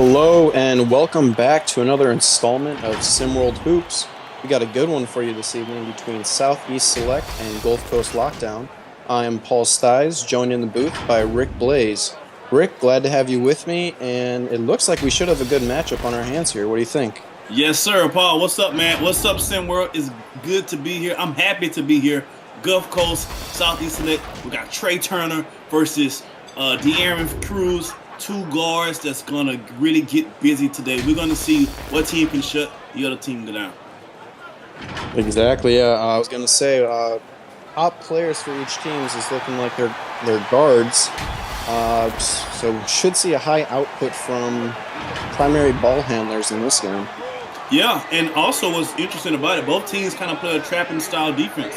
Hello and welcome back to another installment of SimWorld Hoops. We got a good one for you this evening between Southeast Select and Gulf Coast Lockdown. I am Paul Stiles, joined in the booth by Rick Blaze. Rick, glad to have you with me, and it looks like we should have a good matchup on our hands here. What do you think? Yes, sir, Paul. What's up, man? What's up, SimWorld? It's good to be here. I'm happy to be here. Gulf Coast, Southeast Select. We got Trey Turner versus De'Aaron Cruz. Two guards that's going to really get busy today. We're going to see what team can shut the other team down. Exactly, yeah. I was going to say, top players for each team is looking like they're guards. So should see a high output from primary ball handlers in this game. Yeah, and also what's interesting about it, both teams kind of play a trapping style defense.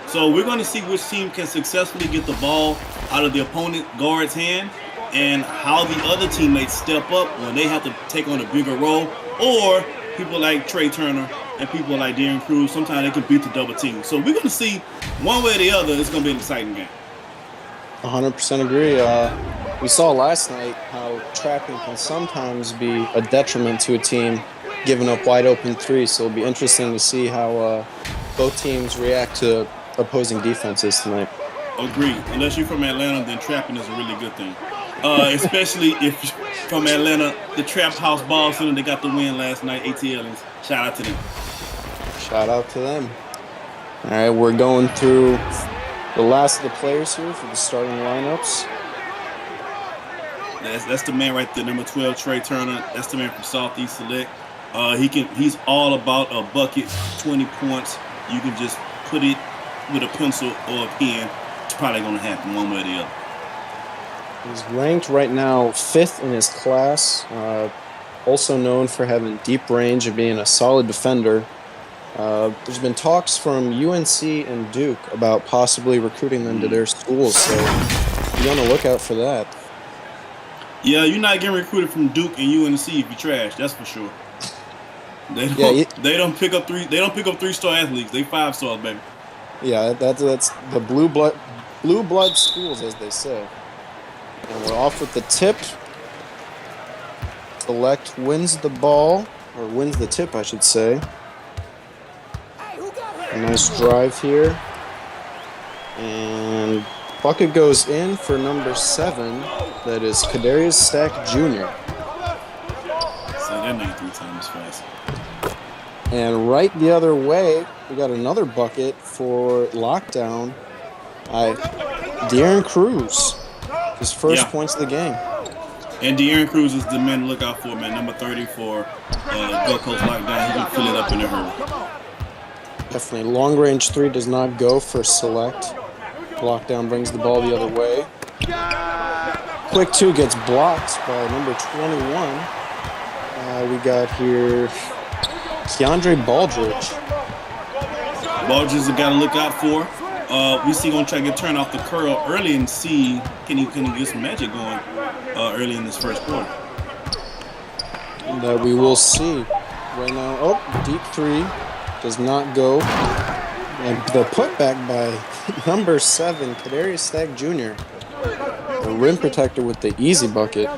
So we're going to see which team can successfully get the ball out of the opponent guard's hand and how the other teammates step up when they have to take on a bigger role, or people like Trey Turner and people like De'Aaron Cruz, sometimes they can beat the double team. So we're going to see one way or the other. It's going to be an exciting game. 100% agree. We saw last night how trapping can sometimes be a detriment to a team giving up wide open threes. So it'll be interesting to see how both teams react to opposing defenses tonight. Agreed. Unless you're from Atlanta, then trapping is a really good thing. Especially if you're from Atlanta, the Trap House Ball Center, they got the win last night, ATLians. Shout out to them. Shout out to them. All right, we're going through the last of the players here for the starting lineups. That's the man right there, number 12, Trey Turner. That's the man from Southeast Select. He's all about a bucket, 20 points. You can just put it with a pencil or a pen. It's probably going to happen one way or the other. He's ranked right now 5th in his class, also known for having deep range and being a solid defender. There's been talks from UNC and Duke about possibly recruiting them to their schools, so be on the lookout for that. Yeah, you're not getting recruited from Duke and UNC if you trash, that's for sure. They don't pick up three-star athletes. They 5-star, baby. Yeah, that's the blue blood schools, as they say. And we're off with the tip. Select wins the ball, or wins the tip, I should say. A nice drive here. And bucket goes in for number 7. That is Kadarius Stack Jr. Say that name 3 times fast. And right the other way, we got another bucket for Lockdown. De'Aaron Cruz. His first points of the game. And De'Aaron Cruz is the man to look out for, man. Number 30 for Gulf Coast Lockdown. He can fill it up in a hurry. Definitely. Long-range 3 does not go for Select. Lockdown brings the ball the other way. Quick 2 gets blocked by number 21. We got here Keandre Baldridge. Baldridge is the guy to look out for. We see going to try to get turned off the curl early and see can he get some magic going early in this first quarter. That we will see right now. Oh, deep 3 does not go. And the putback by number 7, Kadarius Stack Jr. The rim protector with the easy bucket.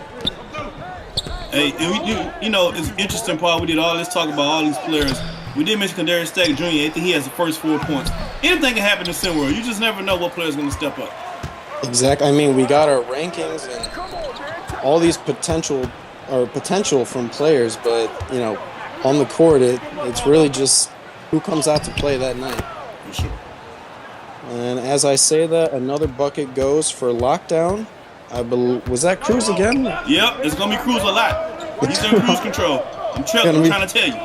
Hey, and it's interesting, Paul. We did all this talk about all these players. We did mention Kadarius Stack Jr. I think he has the first 4 points. Anything can happen in SimWorld. You just never know what player's going to step up. Exactly. I mean, we got our rankings and all these potential from players, but on the court, it's really just who comes out to play that night. For sure. And as I say that, another bucket goes for Lockdown. I believe, was that Cruz again? Yep, it's going to be Cruz a lot. He's in cruise control. I'm trying to tell you.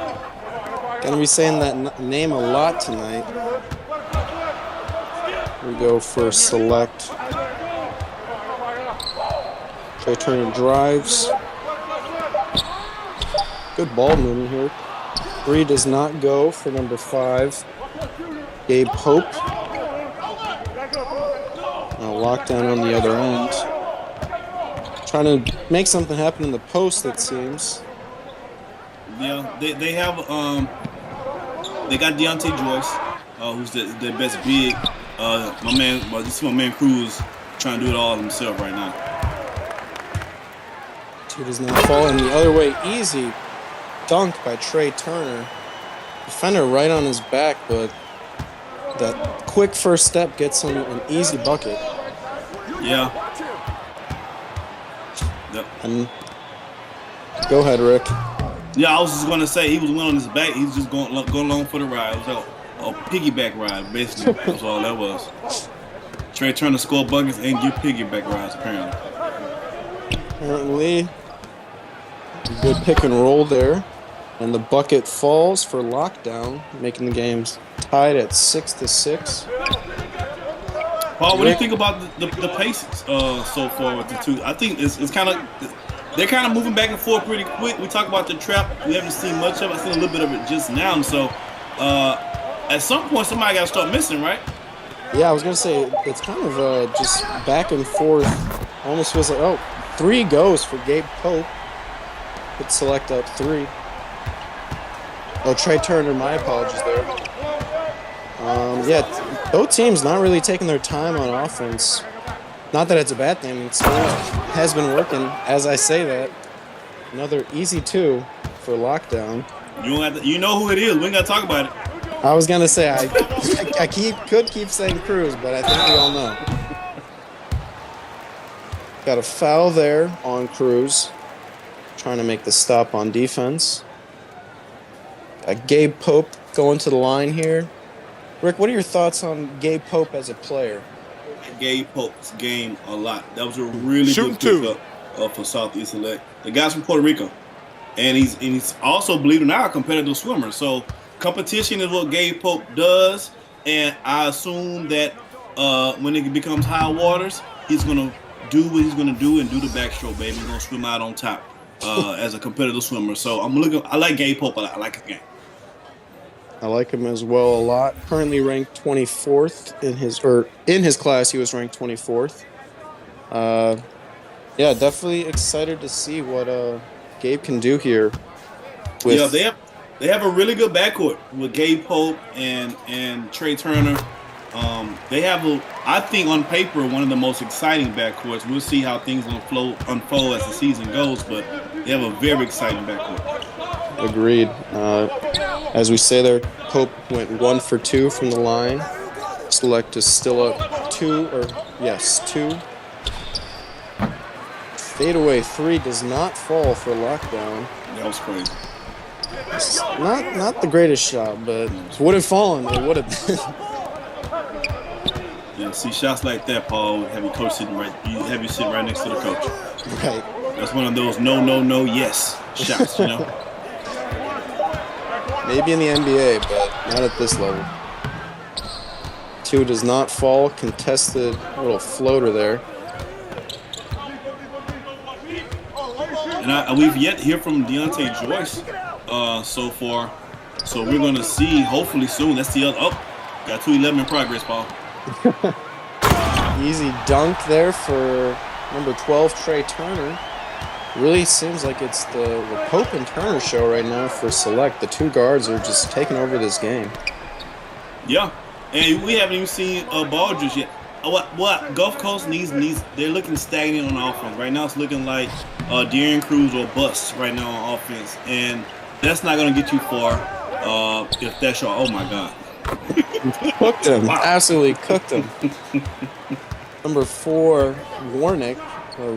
Gonna be saying that name a lot tonight. We go for Select. Trey Turner drives. Good ball movement here. 3 does not go for number 5. Gabe Pope. Lockdown on the other end. Trying to make something happen in the post, it seems. Yeah, they have they got Deontay Joyce, who's the best big. You see my man Cruz trying to do it all himself right now. Two does not fall. And the other way, easy dunk by Trey Turner. Defender right on his back, but that quick first step gets him an easy bucket. Yeah. Yep. And go ahead, Rick. Yeah, I was just gonna say he was laying on his back. He was just going along for the ride. It was a piggyback ride, basically. That's all that was. Trey Turner score buckets and give piggyback rides, apparently. Apparently, good pick and roll there. And the bucket falls for Lockdown, making the game tied at 6-6. Paul, what do you think about the pace so far with the two? I think it's kind of they're kind of moving back and forth pretty quick. We talk about the trap. We haven't seen much of it. I've seen a little bit of it just now. And so at some point, somebody got to start missing, right? Yeah, I was going to say, it's kind of just back and forth. Almost feels like, 3 goes for Gabe Pope. Could select up 3. Oh, Trey Turner, my apologies there. Both teams not really taking their time on offense. Not that it's a bad thing. It still has been working. As I say that, another easy 2 for Lockdown. You don't have to, you know who it is. We ain't got to talk about it. I was gonna say I could keep saying Cruz, but I think we all know. Got a foul there on Cruz, trying to make the stop on defense. Gabe Pope going to the line here. Rick, what are your thoughts on Gabe Pope as a player? Gabe Pope's game a lot. That was a really good pickup for Southeast Select. The guy's from Puerto Rico, and he's also, believe it or not, a competitive swimmer. So competition is what Gabe Pope does, and I assume that when it becomes high waters, he's gonna do what he's gonna do and do the backstroke, baby. He's gonna swim out on top as a competitive swimmer. So I like Gabe Pope a lot. I like his game. I like him as well a lot. Currently ranked 24th in his class. He was ranked 24th. Definitely excited to see what Gabe can do here. They have a really good backcourt with Gabe Pope and Trey Turner. They have I think on paper, one of the most exciting backcourts. We'll see how things unfold as the season goes, but they have a very exciting backcourt. Agreed. As we say there, Pope went 1 for 2 from the line. Select is still up 2. Fadeaway 3 does not fall for Lockdown. That was crazy. It's not the greatest shot, but if it would have fallen, it would have been. Yeah, see, shots like that, Paul, have your coach sitting right next to the coach. Right. That's one of those no, yes shots, you know? Maybe in the NBA, but not at this level. 2 does not fall. Contested little floater there. And we've yet to hear from Deontay Joyce so far. So we're going to see, hopefully soon. That's the other. Oh, got 2:11 in progress, Paul. Easy dunk there for number 12, Trey Turner. Really seems like it's the Pope and Turner show right now for Select. The 2 guards are just taking over this game. Yeah, and we haven't even seen Baldridge yet. What Gulf Coast needs, they're looking stagnant on offense. Right now it's looking like Darren Cruz or bust right now on offense. And that's not going to get you far if that's your, oh my God. Cooked him. Wow. Absolutely cooked him. Number 4, Warnick,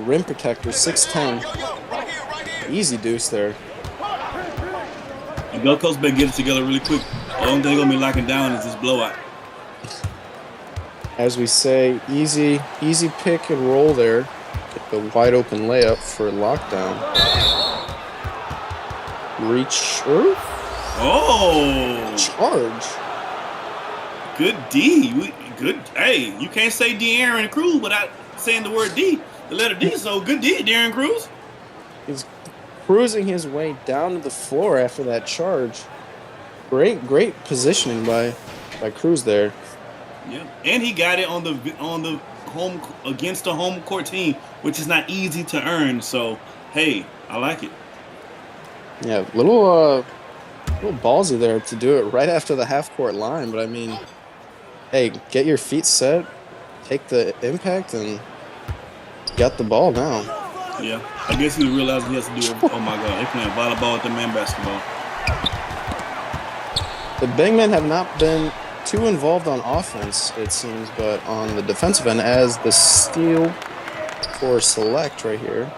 rim protector, 6'10". Easy deuce there. And Gulf Coast better get it together really quick. The only thing they're going to be locking down is this blowout. As we say, easy pick and roll there. Get the wide open layup for Lockdown. Reach. Oh! Charge. Good D. Good. Hey, you can't say Darren Cruz without saying the word D. The letter D. So good D, Darren Cruz. He's cruising his way down to the floor after that charge. Great positioning by Cruz there. Yeah, and he got it on the home against the home court team, which is not easy to earn. So hey, I like it. Yeah, little ballsy there to do it right after the half court line, but I mean, hey, get your feet set, take the impact, and got the ball now. Yeah, I guess he realized he has to do it. Oh my God, they're playing volleyball with the man basketball. The big men have not been too involved on offense, it seems, but on the defensive end, as the steal for Select right here.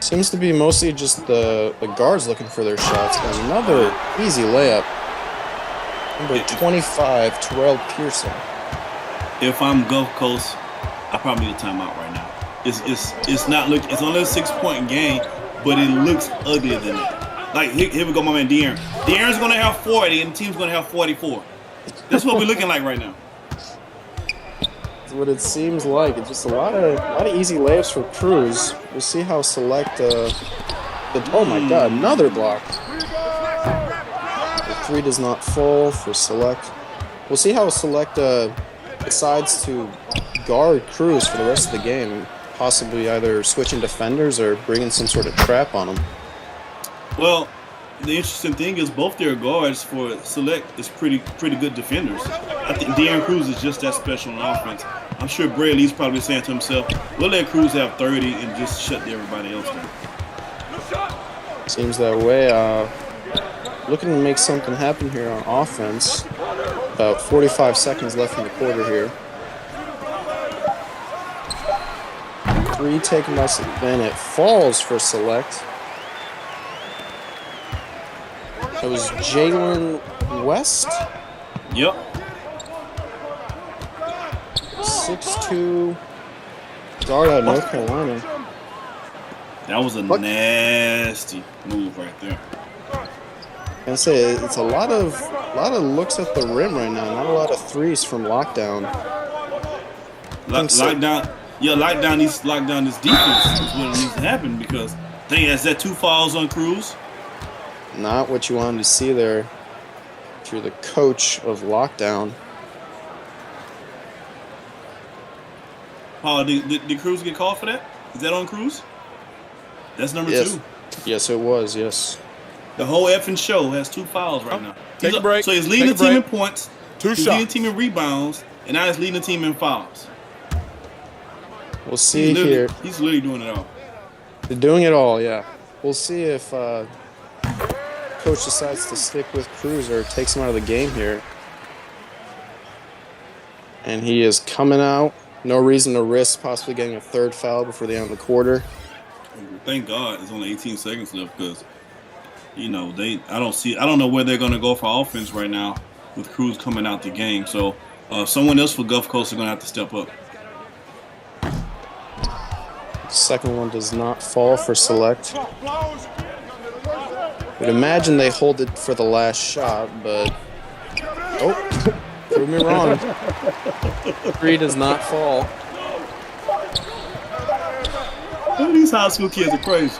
Seems to be mostly just the guards looking for their shots. And another easy layup. Number 25, Terrell Pearson. If I'm Gulf Coast, I probably need a timeout right now. It's not look. It's only a 6-point game, but it looks uglier than that. Like here we go, my man De'Aaron. De'Aaron's gonna have 40, and the team's gonna have 44. That's what we're looking like right now. That's what it seems like. It's just a lot of easy layups for Cruz. We'll see how Select. Oh my God, another block. The three does not fall for Select. We'll see how Select decides to guard Cruz for the rest of the game. Possibly either switching defenders or bringing some sort of trap on him. Well, the interesting thing is both their guards for Select is pretty good defenders. I think De'Aaron Cruz is just that special on offense. I'm sure Brayley's probably saying to himself, we'll let Cruz have 30 and just shut everybody else down. Seems that way. Looking to make something happen here on offense. About 45 seconds left in the quarter here. Three taken by Select, and it falls for Select. It was Jalen West. Yep. 6'2", guard out of North Carolina. That was a nasty move right there. I say it's a lot of looks at the rim right now. Not a lot of threes from Lockdown. Lockdown needs to lock down this defense. That's what needs to happen because is that 2 fouls on Cruz? Not what you wanted to see there. If you're the coach of Lockdown. Paul, did Cruz get called for that? Is that on Cruz? That's number 2. Yes, it was. Yes. The whole effing show has 2 fouls right now. Take a break. So he's leading the team in points. He's leading the team in rebounds, and now he's leading the team in fouls. We'll see here. He's literally doing it all. They're doing it all, yeah. We'll see if coach decides to stick with Cruz or takes him out of the game here. And he is coming out. No reason to risk possibly getting a 3rd foul before the end of the quarter. Thank God there's only 18 seconds left because, I don't know where they're going to go for offense right now with Cruz coming out the game. So someone else for Gulf Coast is going to have to step up. Second one does not fall for Select. Would imagine they hold it for the last shot, but prove me wrong. 3 does not fall. These high school kids are crazy.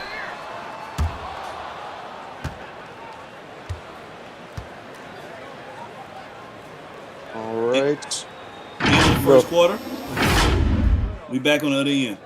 All right. In the first quarter, we back on the other end.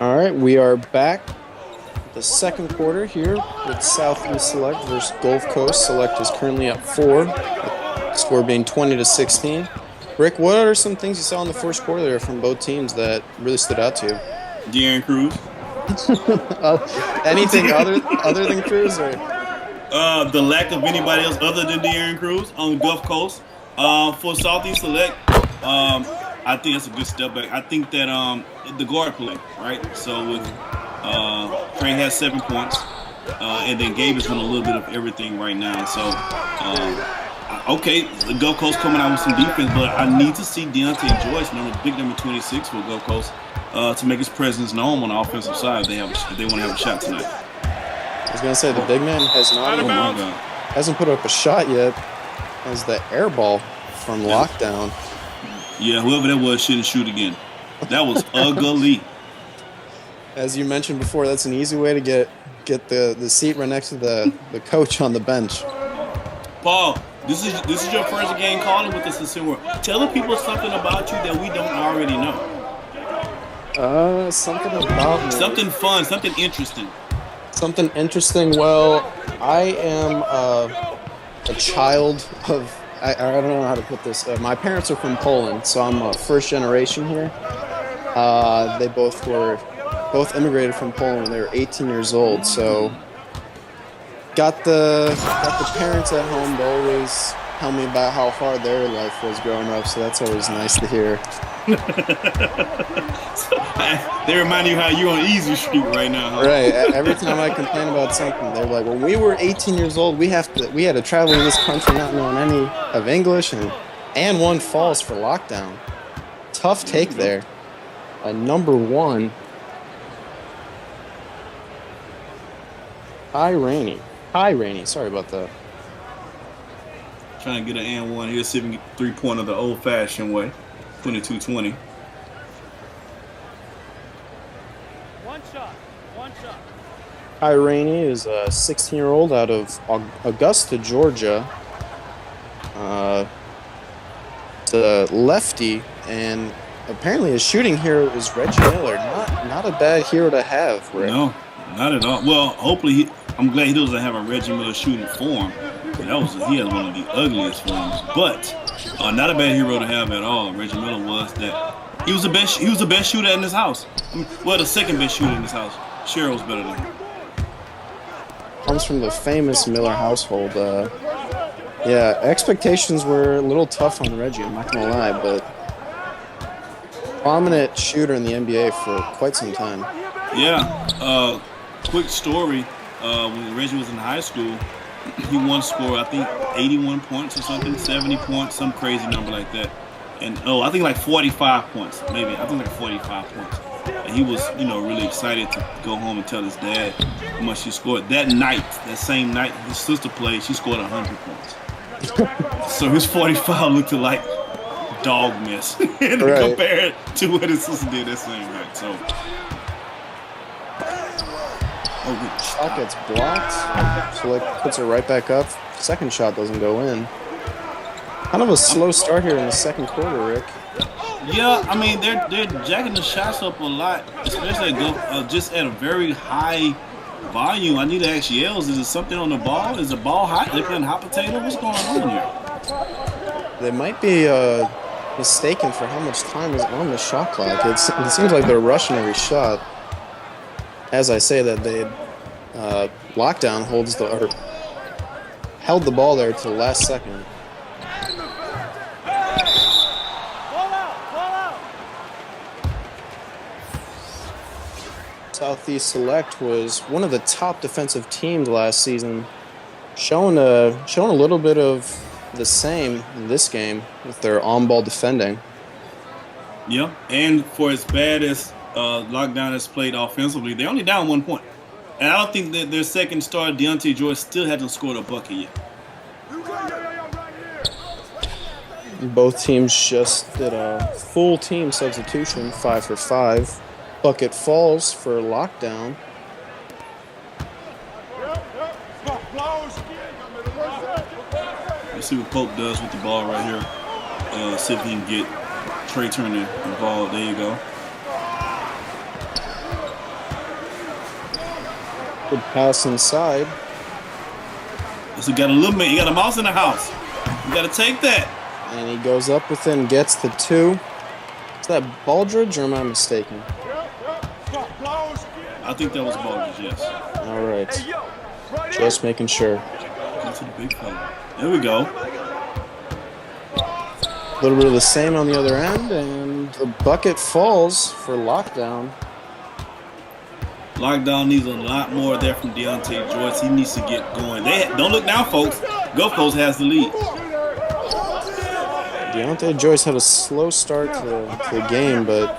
All right, we are back. The second quarter here with Southeast Select versus Gulf Coast. Select is currently at 4, the score being 20-16. Rick, what are some things you saw in the first quarter there from both teams that really stood out to you? De'Aaron Cruz. Anything other than Cruz, or? The lack of anybody else other than De'Aaron Cruz on the Gulf Coast. For Southeast Select, I think that's a good step back. I think that the guard play, right? So with Trey has 7 points, and then Gabe is doing a little bit of everything right now. So, okay, the Gulf Coast coming out with some defense, but I need to see Deontay Joyce, big number 26 for Gulf Coast, to make his presence known on the offensive side if they want to have a shot tonight. I was gonna say the big man hasn't put up a shot yet. As the air ball from lockdown. Yeah, whoever that was shouldn't shoot again. That was ugly. As you mentioned before, that's an easy way to get the seat right next to the coach on the bench. Paul, this is your first game calling with us this year. Tell the people something about you that we don't already know. Something about me. Something fun, something interesting. Something interesting. Well, I am a child of, I don't know how to put this. My parents are from Poland, so I'm a first generation here. They both immigrated from Poland when they were 18 years old. So got the parents at home to always tell me about how hard their life was growing up. So that's always nice to hear. They remind you how you on Easy Street right now, huh? Right. Every time I complain about something, they're like, "When we were 18 years old, we had to travel in this country not knowing any of English, and one falls for lockdown." Tough take there. Number 1. Hi, Rainey. Sorry about that. Trying to get an and one here, see if we can get 3-pointer the old-fashioned way. 22-20. One shot. Hi, Rainey is a 16-year-old out of Augusta, Georgia. It's a lefty, and apparently his shooting hero is Reggie Miller. Not a bad hero to have, Rick. No, not at all. Well, hopefully, I'm glad he doesn't have a Reggie Miller shooting form. He has one of the ugliest forms, but not a bad hero to have at all. Reggie Miller was that. He was the best shooter in this house. The second best shooter in this house. Cheryl's better than him. Comes from the famous Miller household. Yeah, expectations were a little tough on Reggie, I'm not going to lie, but prominent shooter in the NBA for quite some time. Yeah, quick story, when Reggie was in high school, he once scored, I think, 81 points or something, 70 points, some crazy number like that. And, I think like 45 points, maybe. I think like 45 points. And he was, really excited to go home and tell his dad how much he scored. That same night, his sister played, she scored 100 points. So his 45 looked like dog mess compared to what his sister did that same night. So, shot gets blocked. So puts it right back up. Second shot doesn't go in. Kind of a slow start here in the second quarter, Rick. Yeah, I mean they're jacking the shots up a lot, especially just at a very high volume. I need to ask Yells, is it something on the ball? Is the ball hot? They playing hot potato? What's going on here? They might be mistaken for how much time is on the shot clock. It seems like they're rushing every shot. As I say that, they lockdown held the ball there to the last second. Southeast Select was one of the top defensive teams last season, showing a little bit of the same in this game with their on-ball defending. Yeah, and for as bad as Lockdown has played offensively, they're only down 1 point. And I don't think that their second star, Deontay Joyce, still hasn't scored a bucket yet. Both teams just did a full team substitution, 5 for 5. Bucket falls for Lockdown. Let's see what Pope does with the ball right here. See if he can get Trey Turner involved. There you go. Good pass inside. So you got a little man, you got a mouse in the house. You got to take that. And he goes up with it and gets the 2. Is that Baldridge or am I mistaken? I think that was Baldridge, yes. All right. Just making sure. That's a big fella. There we go. A little bit of the same on the other end, and the bucket falls for Lockdown. Lockdown needs a lot more there from Deontay Joyce. He needs to get going. Don't look now, folks. Gulf Coast has the lead. Deontay Joyce had a slow start to the game, but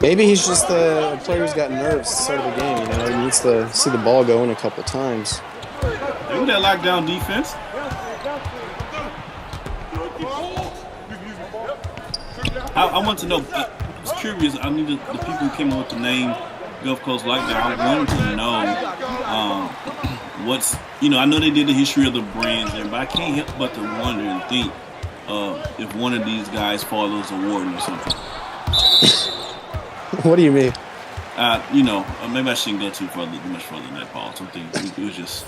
maybe he's just a player who's got nerves at the start of the game. You know, he needs to see the ball go in a couple times. Look at that lockdown defense. I want to know. I was curious. I need the people who came up with the name Gulf Coast Lockdown. I wanted to know what's, I know they did the history of the brands, but I can't help but to wonder and think if one of these guys follows a warden or something. What do you mean? Maybe I shouldn't go much further than that, Paul. Something we'll just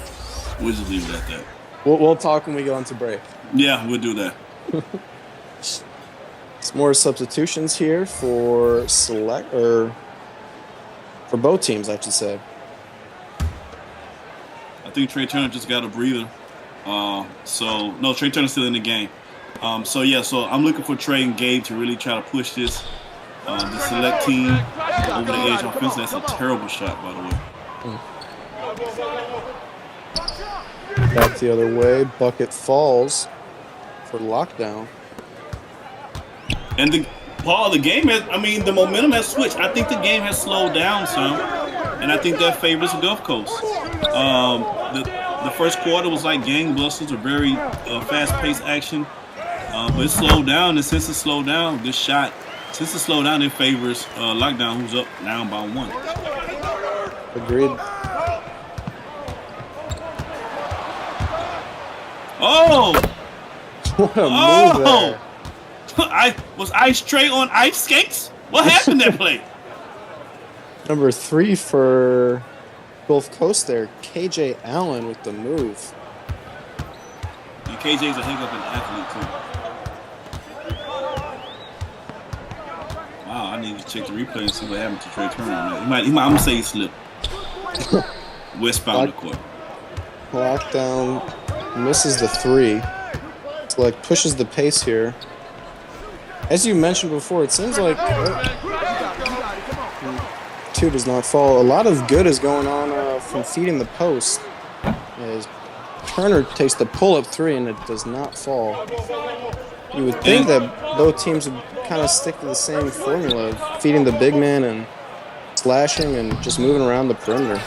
leave it at that. We'll talk when we go into break. Yeah, we'll do that. Some more substitutions here for for both teams, I should say. I think Trey Turner just got a breather. Trey Turner's still in the game. So I'm looking for Trey and Gabe to really try to push this. The select team over the edge offense. That's a terrible shot, by the way. Back the other way. Bucket falls for Lockdown. And the game the momentum has switched. I think the game has slowed down some, and I think that favors the Gulf Coast. The first quarter was like gangbusters, a very fast-paced action, but it slowed down. And since it slowed down, it favors Lockdown, who's up now by 1. Agreed. Oh! What a move there. Was Ice Trey on ice skates? What happened that play? Number 3 for Gulf Coast there, KJ Allen with the move. And KJ's a heck of an athlete too. Wow, I need to check the replay and see what happened to Trey Turner. I'm gonna say he slipped. Westbound the court. Lockdown misses the 3. Select pushes the pace here. As you mentioned before, it seems like 2 does not fall. A lot of good is going on from feeding the post. As Turner takes the pull-up 3 and it does not fall. You would think that both teams would kind of stick to the same formula of feeding the big man and slashing and just moving around the perimeter.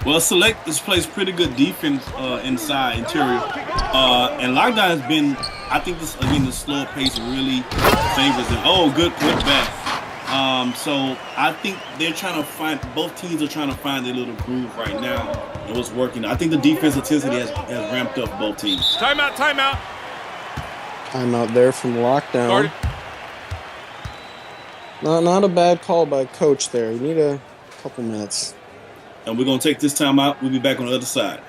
Well, Select plays pretty good defense inside, interior. And Lockdown has been, I think the slower pace really favors them. Oh, good back. So I think both teams are trying to find their little groove right now and what's working. I think the defense intensity has ramped up both teams. Timeout. Timeout there from Lockdown. Not a bad call by Coach there. You need a couple minutes. And we're going to take this time out. We'll be back on the other side.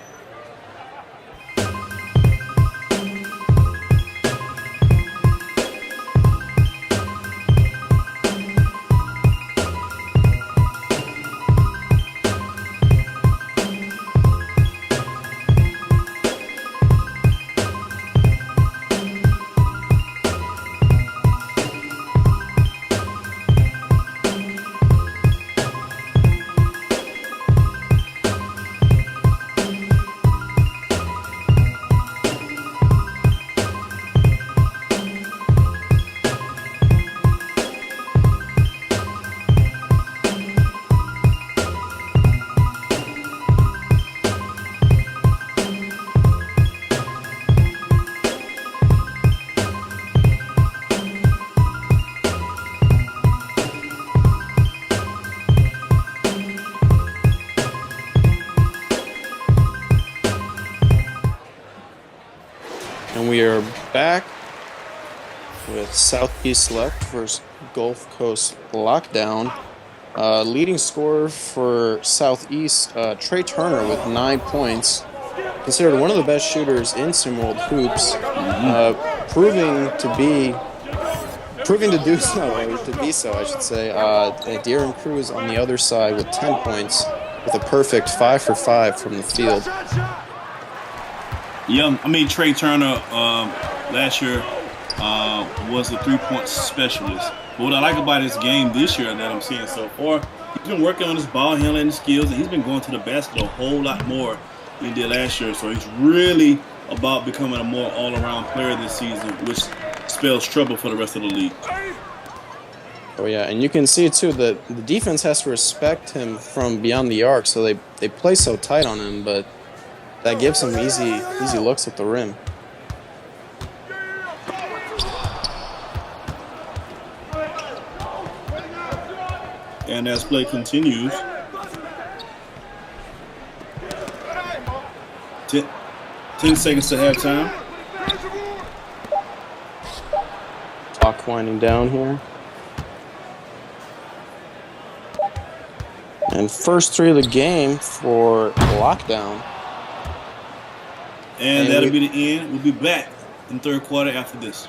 And we are back with Southeast Select versus Gulf Coast Lockdown. Leading scorer for Southeast, Trey Turner with 9 points. Considered one of the best shooters in SimWorld Hoops, proving to do so, or to be so, I should say. Darren Cruz on the other side with 10 points, with a perfect 5 for 5 from the field. Yeah, I mean Trey Turner last year was a 3-point specialist. But what I like about his game this year that I'm seeing so far, he's been working on his ball handling skills, and he's been going to the basket a whole lot more than he did last year. So he's really about becoming a more all-around player this season, which spells trouble for the rest of the league. Oh yeah, and you can see too that the defense has to respect him from beyond the arc, so they play so tight on him, but that gives him easy looks at the rim. And as play continues, 10 seconds to halftime. Clock winding down here. And first 3 of the game for Lockdown. And that'll be the end. We'll be back in the third quarter after this.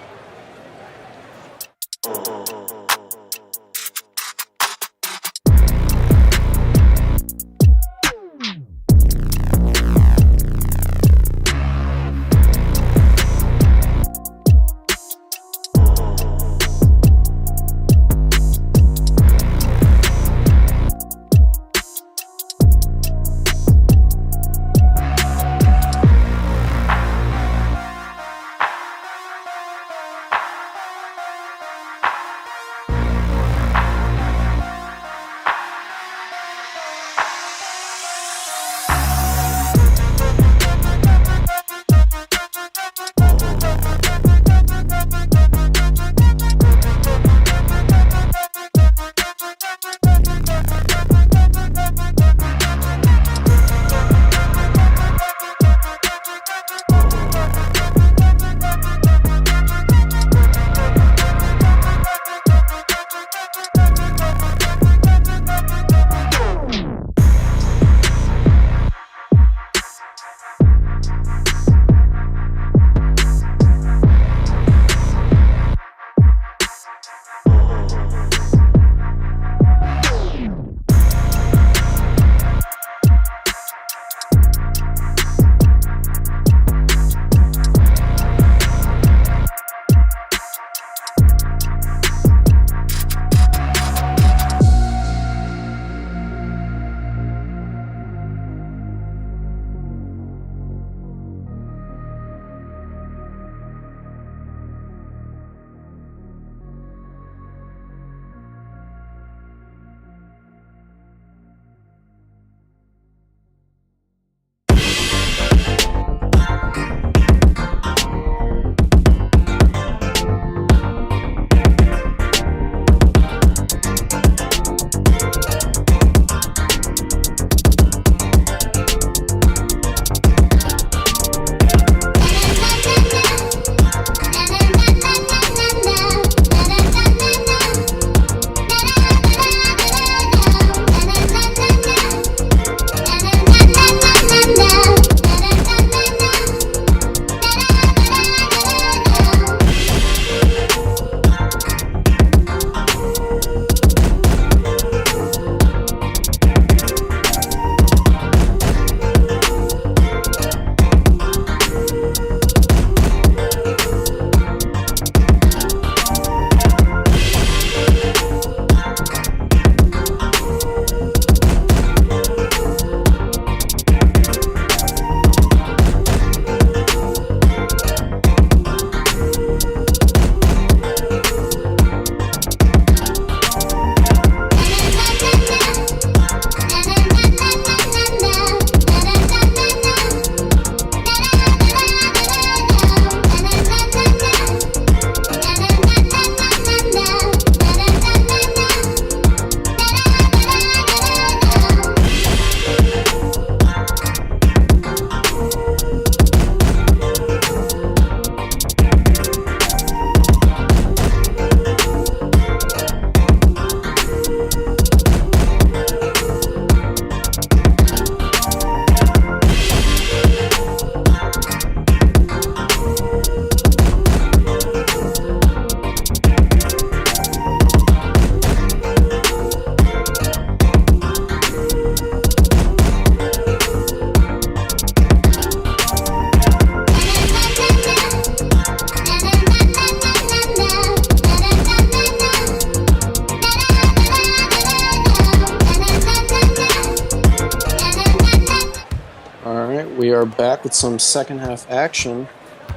We are back with some second half action.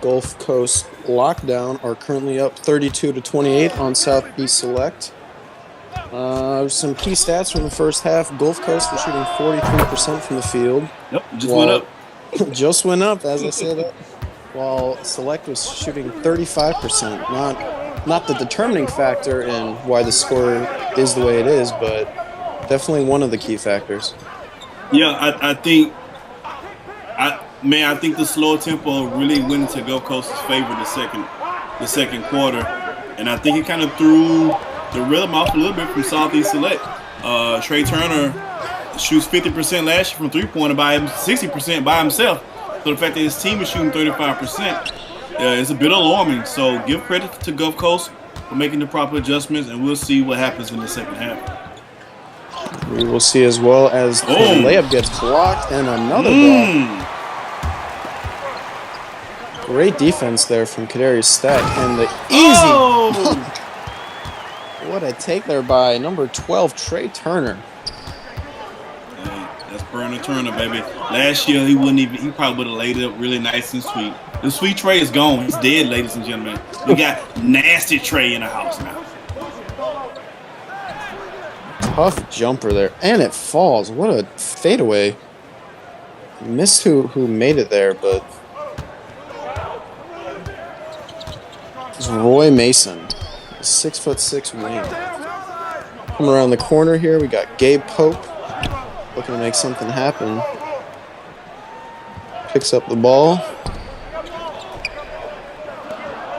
Gulf Coast Lockdown are currently up 32-28 on Southeast Select. Some key stats from the first half. Gulf Coast was shooting 43% from the field. Yep, went up. Just went up, as I said. While Select was shooting 35%. Not the determining factor in why the score is the way it is, but definitely one of the key factors. Yeah, I think the slow tempo really went into Gulf Coast's favor the second quarter, and I think it kind of threw the rhythm off a little bit from Southeast Select. Trey Turner shoots 50% last year from three-pointer by him, 60% by himself. So the fact that his team is shooting 35% is a bit alarming. So give credit to Gulf Coast for making the proper adjustments, and we'll see what happens in the second half. We will see, as well as the layup gets blocked and another block. Great defense there from Kadarius Stack, and the easy. What a take there by number 12, Trey Turner. Hey, that's Burner Turner, baby. Last year he probably would have laid it up really nice and sweet. The sweet Trey is gone. He's dead, ladies and gentlemen. We got nasty Trey in the house now. Tough jumper there, and it falls. What a fadeaway. Missed who made it there, but it's Roy Mason, 6'6" wing. Coming around the corner here, we got Gabe Pope looking to make something happen. Picks up the ball.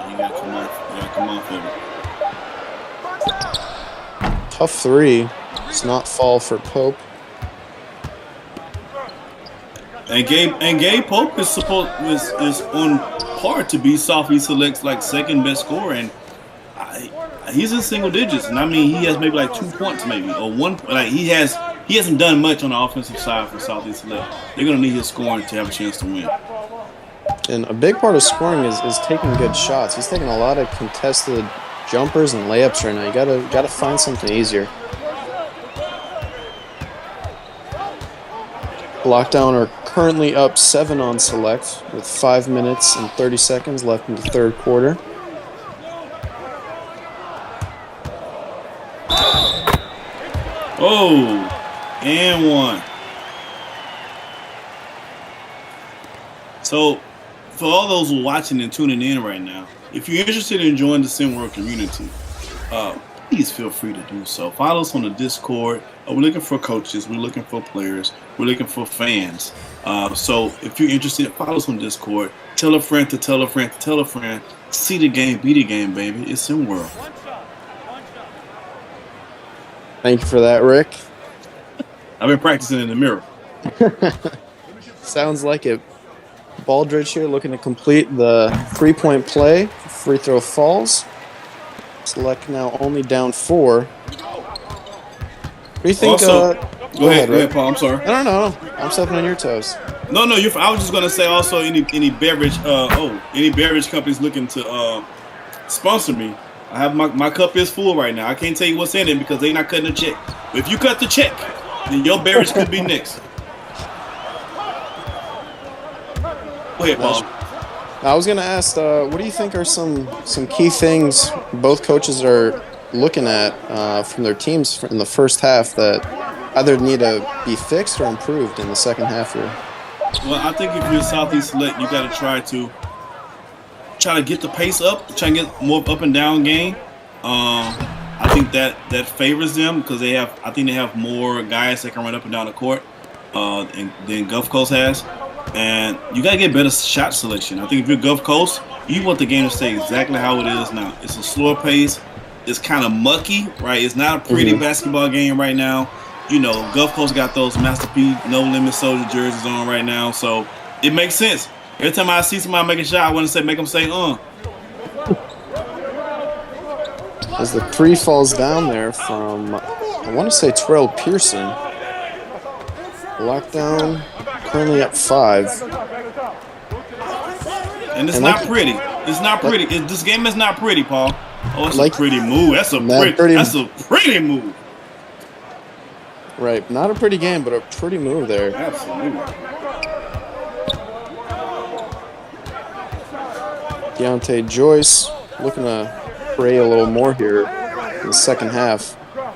You gotta come off of it. Tough three. It's not fall for Pope. And Gabe Pope is on par to be Southeast Select's second best scorer, and he's in single digits. And I mean, he has maybe 2 points, maybe, or one. He hasn't done much on the offensive side for Southeast Select. They're gonna need his scoring to have a chance to win. And a big part of scoring is taking good shots. He's taking a lot of contested jumpers and layups right now. You gotta find something easier. Lockdown are currently up 7 on Select with 5 minutes and 30 seconds left in the third quarter. Oh, and one. So, for all those watching and tuning in right now, if you're interested in joining the SimWorld community, please feel free to do so. Follow us on the Discord. We're looking for coaches. We're looking for players. We're looking for fans. So if you're interested, follow us on Discord. Tell a friend to tell a friend to tell a friend. See the game, be the game, baby. It's SimWorld. Thank you for that, Rick. I've been practicing in the mirror. Sounds like it. Baldridge here looking to complete the three-point play. Free throw falls. Select now only down 4. What do you think? Also, go ahead, Paul. I'm sorry. No. I'm stepping on your toes. No. I was just gonna say also any beverage companies looking to sponsor me. I have my cup is full right now. I can't tell you what's in it because they're not cutting the check. But if you cut the check, then your beverage could be next. Go ahead, Paul. I was going to ask, what do you think are some key things both coaches are looking at from their teams in the first half that either need to be fixed or improved in the second half here? Well, I think if you're Southeast Select, you got to try to get the pace up, try and get more up and down game. I think that favors them because they have more guys that can run up and down the court than Gulf Coast has. And you got to get better shot selection. I think if you're Gulf Coast, you want the game to stay exactly how it is now. It's a slower pace. It's kind of mucky, right? It's not a pretty basketball game right now. You know, Gulf Coast got those Master P No Limit Soldier jerseys on right now. So it makes sense. Every time I see somebody make a shot, I want to make them say, As the 3 falls down there from, I want to say, Terrell Pearson. Lockdown, currently up 5. And it's not pretty. It's not pretty. This game is not pretty, Paul. Oh, it's a pretty move. That's a pretty move. Right. Not a pretty game, but a pretty move there. Absolutely. Deontay Joyce looking to pray a little more here in the second half.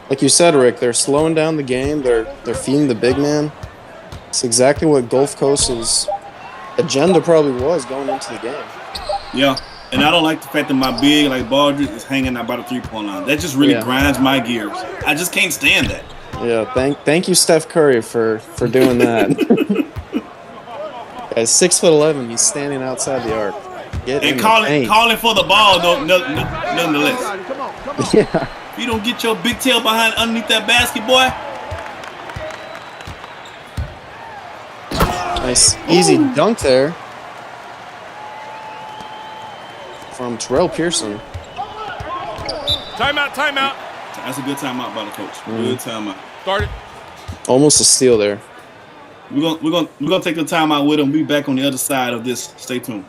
Like you said, Rick, they're slowing down the game. They're feeding the big man. It's exactly what Gulf Coast's agenda probably was going into the game. Yeah, and I don't like the fact that my big, like, Baldridge is hanging out by the three-point line. That just really grinds my gears. I just can't stand that. Yeah, thank you, Steph Curry, for doing that. Guys, 6'11", he's standing outside the arc. Calling for the ball, nonetheless. Yeah. If you don't get your big tail behind underneath that basket, boy. Nice, easy dunk there from Terrell Pearson. Timeout, timeout. That's a good timeout by the coach. Good timeout. Start it. Almost a steal there. We're gonna take the timeout with him. We'll be back on the other side of this. Stay tuned.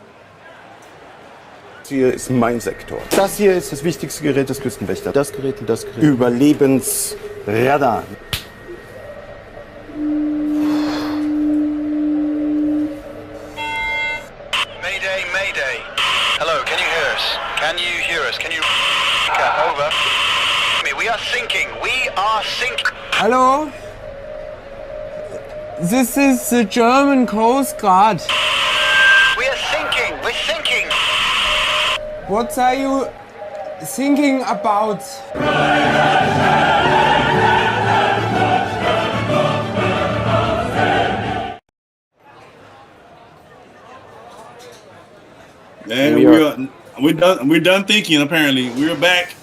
Hier ist mein Sektor. Das hier ist das wichtigste Gerät des Küstenwächters. Das Gerät und das Gerät. Überlebensradar. Mayday, mayday. Hello, can you hear us? Can you hear us? Can you... Over. We are sinking. We are sinking. Hello? This is the German Coast Guard. We are sinking. We're sinking. What are you thinking about? And we're done thinking. Apparently, we're back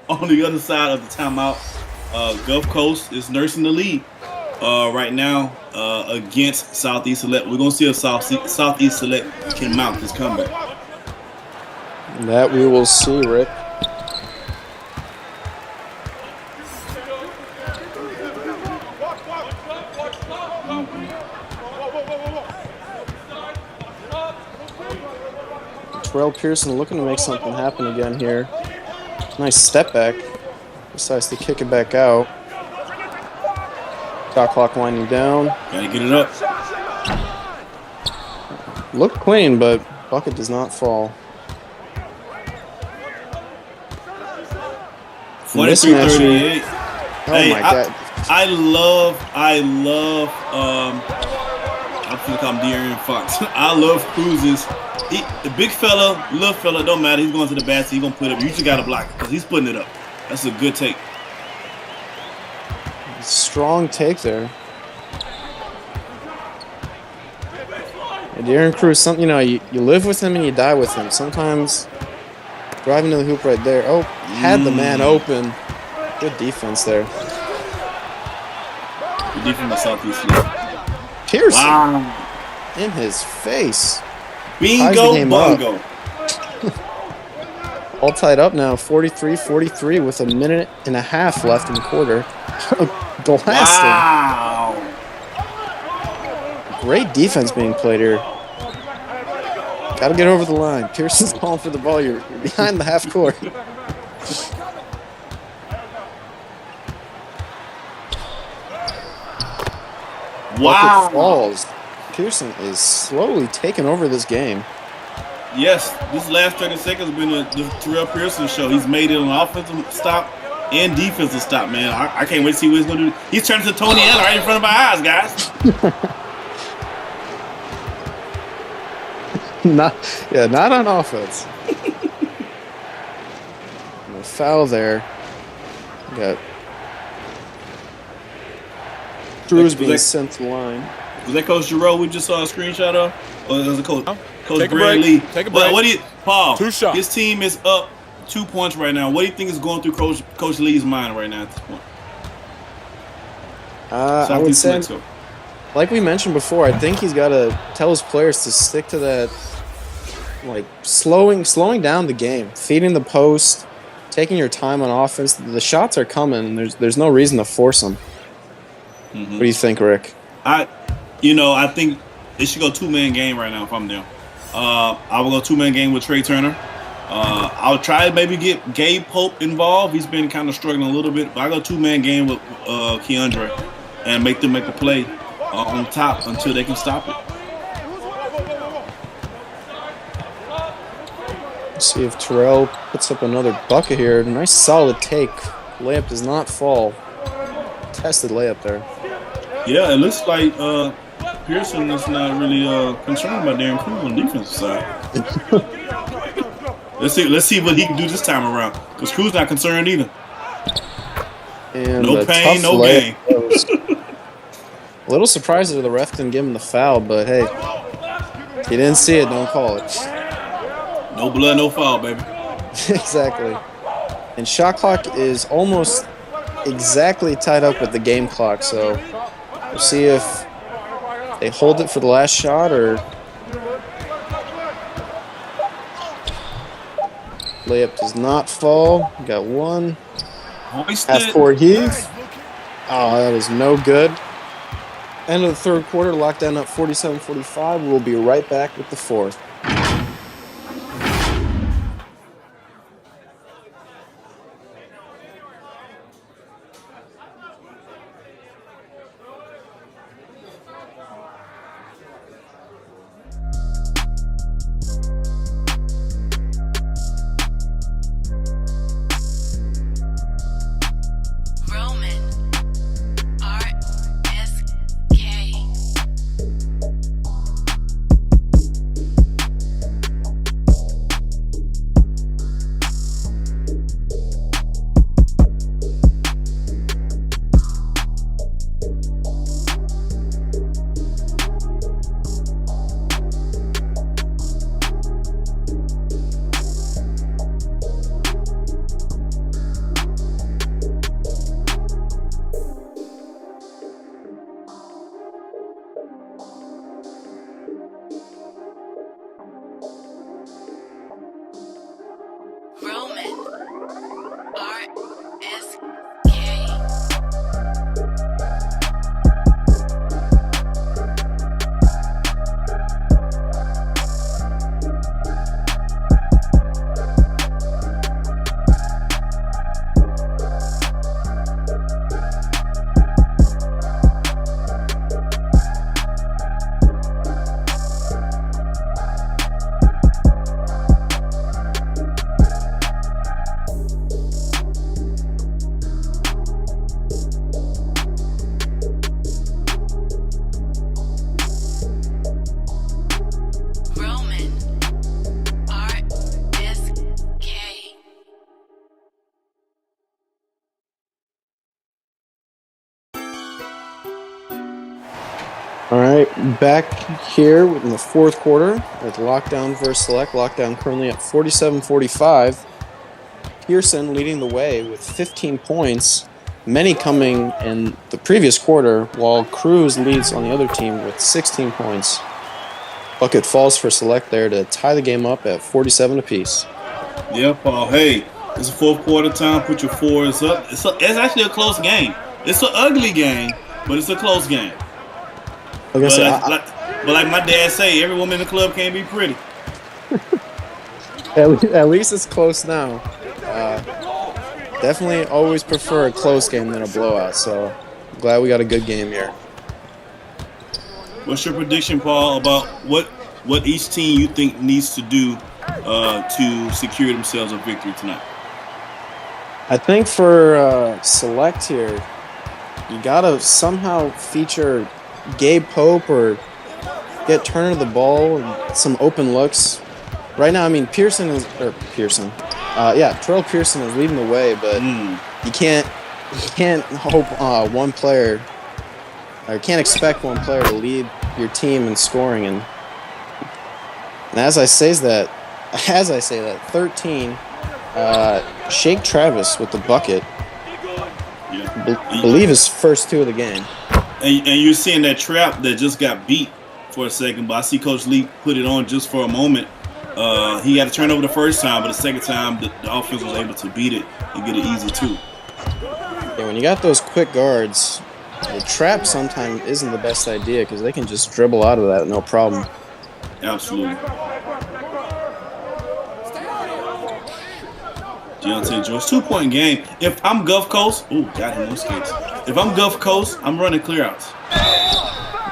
on the other side of the timeout. Gulf Coast is nursing the lead right now against Southeast Select. We're gonna see if Southeast Select can mount this comeback. That we will see, Rick. Terrell Pearson looking to make something happen again here. Nice step back. Decides to kick it back out. Shot clock winding down. Gotta get it up. Looked clean, but bucket does not fall. 43-38. Oh my God. I love I'm gonna call him De'Aaron Fox. I love Cruz's. The big fella, little fella, don't matter. He's going to the basket. He's gonna put it up. You just gotta block it because he's putting it up. That's a good take. Strong take there. And De'Aaron Cruz, you live with him and you die with him. Sometimes driving to the hoop right there. Oh, had the man open. Good defense there. Good defense by Southeast. Pearson. Wow. In his face. Bingo bongo. All tied up now, 43-43 with a minute and a half left in the quarter. Blasting. Wow. Great defense being played here. Got to get over the line. Pearson's calling for the ball. You're behind the half court. Wow. Falls. Pearson is slowly taking over this game. Yes, this last 30 seconds has been the Terrell Pearson show. He's made it an offensive stop and defensive stop, man. I can't wait to see what he's going to do. He's turning to Tony Allen right in front of our eyes, guys. Not on offense. No foul there. Got Drew's being sent to the line. Was that Coach Giroux we just saw a screenshot of? Or was it Coach Take a Brad break. Lee? Take a break. What do you, Paul? 2 shots. His team is up 2 points right now. What do you think is going through Coach Lee's mind right now at this point? I would say, like we mentioned before, I think he's got to tell his players to stick to that, like slowing down the game, feeding the post, taking your time on offense. The shots are coming. There's no reason to force them. Mm-hmm. What do you think, Rick? I think they should go 2-man game right now if I'm them. I will go 2-man game with Trey Turner. I'll try to maybe get Gabe Pope involved. He's been kind of struggling a little bit, but I go 2-man game with Keandre and make them make a play on top until they can stop it. See if Terrell puts up another bucket here. Nice solid take. Layup does not fall. Tested layup there. Yeah, it looks like Pearson is not really concerned about Darren Cruz on the defensive side. Let's see what he can do this time around. Because Cruz not concerned either. And no pain, no gain. A little surprised that the ref didn't give him the foul, but hey, he didn't see it, don't call it. No blood, no foul, baby. Exactly. And shot clock is almost exactly tied up with the game clock, so we'll see if they hold it for the last shot or layup does not fall. We got one. Half-court heave. Oh, that is no good. End of the third quarter, lockdown up 47-45. We'll be right back with the fourth. All right, back here in the fourth quarter with Lockdown versus Select. Lockdown currently at 47-45. Pearson leading the way with 15 points, many coming in the previous quarter, while Cruz leads on the other team with 16 points. Bucket falls for Select there to tie the game up at 47 apiece. Yeah, Paul. Hey, it's a fourth quarter time. Put your fours up. It's actually a close game. It's an ugly game, but it's a close game. Like but like my dad say, every woman in the club can't be pretty. At least it's close now. Definitely always prefer a close game than a blowout, so I'm glad we got a good game here. What's your prediction, Paul, about what each team you think needs to do to secure themselves a victory tonight? I think for Select here, you got to somehow feature Gabe Pope or get Turner the ball and some open looks. Right now, I mean, Terrell Pearson is leading the way, but you can't hope one player, or can't expect one player to lead your team in scoring. And as I say that, 13, Shake Travis with the bucket. Believe his first two of the game. And you're seeing that trap that just got beat for a second, but I see Coach Lee put it on just for a moment. He had to turn over the first time, but the second time the offense was able to beat it and get it easy too. Yeah, when you got those quick guards, the trap sometimes isn't the best idea because they can just dribble out of that no problem. Absolutely. Deontay Jones, 2-point game. If I'm Gulf Coast, got him on skates. If I'm Gulf Coast, I'm running clearouts.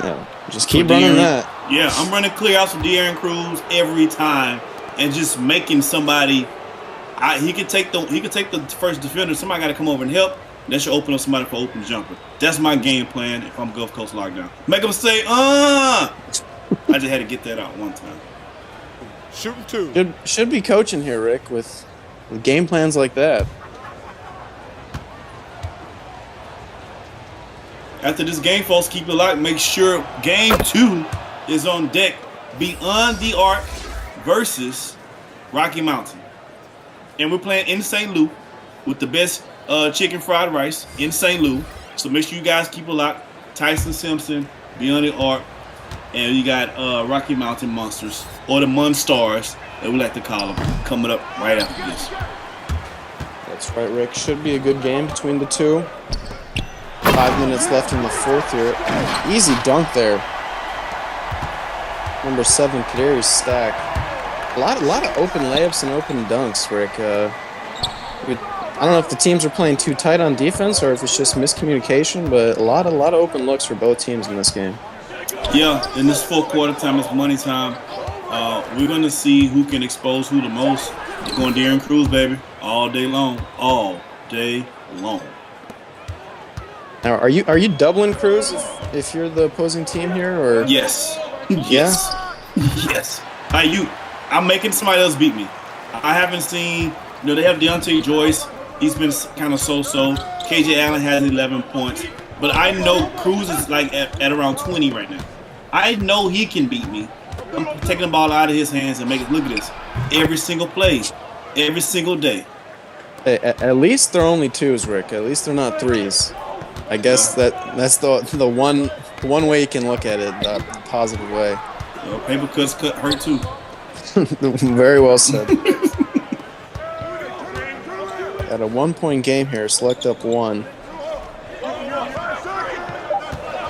Yeah, just keep running that. Yeah, I'm running clearouts for Darren Cruz every time and just making somebody. He could take the first defender. Somebody got to come over and help. That should open up somebody for open jumper. That's my game plan if I'm Gulf Coast lockdown. Make them say, I just had to get that out one time. Shooting 2. Should be coaching here, Rick, with game plans like that. After this game, folks, keep it locked. Make sure game 2 is on deck. Beyond the Arc versus Rocky Mountain. And we're playing in St. Louis with the best chicken fried rice in St. Louis. So make sure you guys keep it locked. Tyson Simpson, Beyond the Arc, and you got Rocky Mountain Monsters, or the Monstars, that we like to call them, coming up right after this. That's right, Rick. Should be a good game between the two. 5 minutes left in the fourth here. Easy dunk there. Number 7, Kadarius Stack. A lot of open layups and open dunks, Rick. I don't know if the teams are playing too tight on defense or if it's just miscommunication, but a lot of open looks for both teams in this game. Yeah, in this fourth quarter time, it's money time. We're going to see who can expose who the most. We're going Darren Cruz, baby, all day long. All day long. Now, are you doubling Cruz if you're the opposing team here, or Yes. Yes. Yes. I'm making somebody else beat me. I haven't seen, they have Deontay Joyce. He's been kind of so-so. KJ Allen has 11 points. But I know Cruz is like at around 20 right now. I know he can beat me. I'm taking the ball out of his hands and making, look at this. Every single play. Every single day. Hey, at least they're only 2s, Rick. At least they're not 3s. I guess that's the one way you can look at it, the positive way. Paper cuts hurt too. Very well said. At a 1-point game here, select up 1.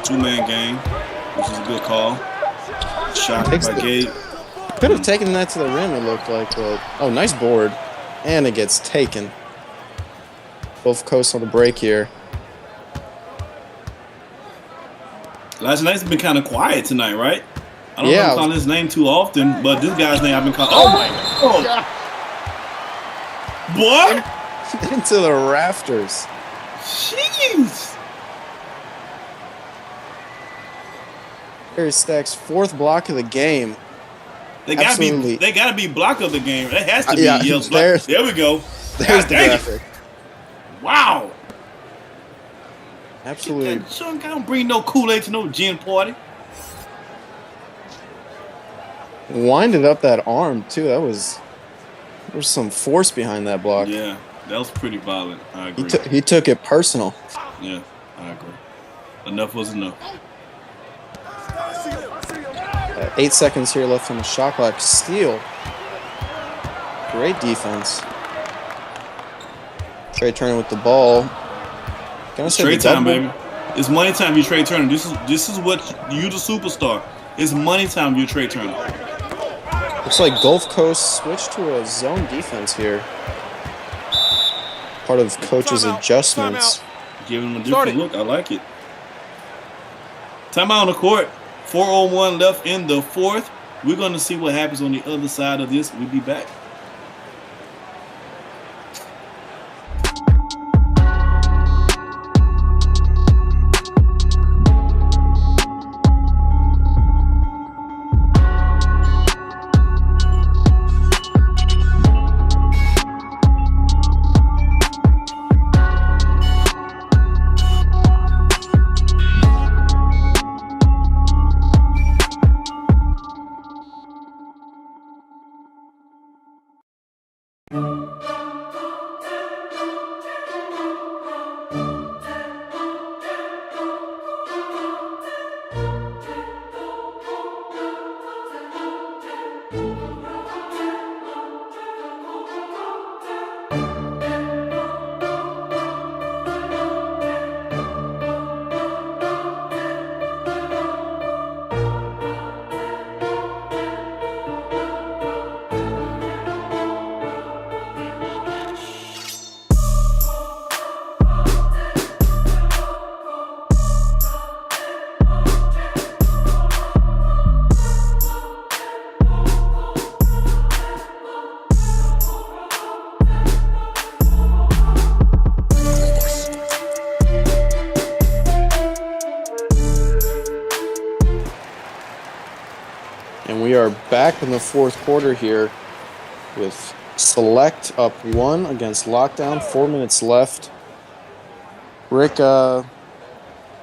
2-man game, which is a good call. Shot by Gabe. Could have taken that to the rim, it looked like, but nice board. And it gets taken. Both coasts on the break here. Last night's been kind of quiet tonight, right? I don't know if Yeah. I'm calling his name too often, but this guy's name I've been calling. Oh my God! What? Into the rafters. Jeez! Harry Stack's 4th block of the game. They gotta Absolutely. be block of the game. That has to be Yeah, Yelps. there's- There we go. There's God the dang it. graphic. Wow. Absolutely. That junk, I don't bring no Kool-Aid to no gin party. Winded up that arm, too. There was some force behind that block. Yeah, that was pretty violent. I agree. He took it personal. Yeah, I agree. Enough was enough. 8 seconds here left on the shot clock. Steal. Great defense. Trey Turner with the ball. Gonna say Trade the time, double. baby. It's money time. You Trey Turner. This is what you the superstar. It's money time. You Trey Turner. Looks like Gulf Coast switched to a zone defense here. Part of coach's adjustments. Giving him a different look. I like it. Timeout on the court. 4:01 left in the fourth. We're going to see what happens on the other side of this. We'll be back. we are back in the fourth quarter here with Select up 1 against Lockdown. 4 minutes left. Rick,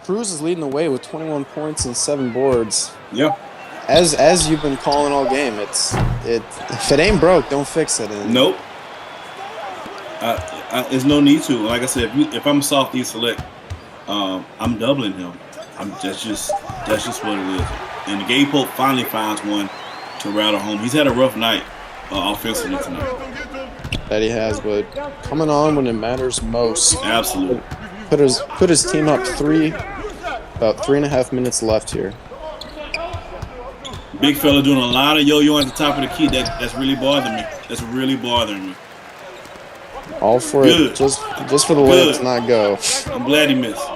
Cruz is leading the way with 21 points and 7 boards. Yeah. As you've been calling all game, if it ain't broke, don't fix it. And nope. There's no need to. Like I said, if I'm Southeast Select, I'm doubling him. That's just what it is. And Gabe Pope finally finds one to rattle home. He's had a rough night offensively tonight. That he has, but coming on when it matters most. Absolutely. Put his team up about 3.5 minutes left here. Big fella doing a lot of yo-yo at the top of the key. That's really bothering me. That's really bothering me. All for Good. it, just for the layup to not go. I'm glad he missed.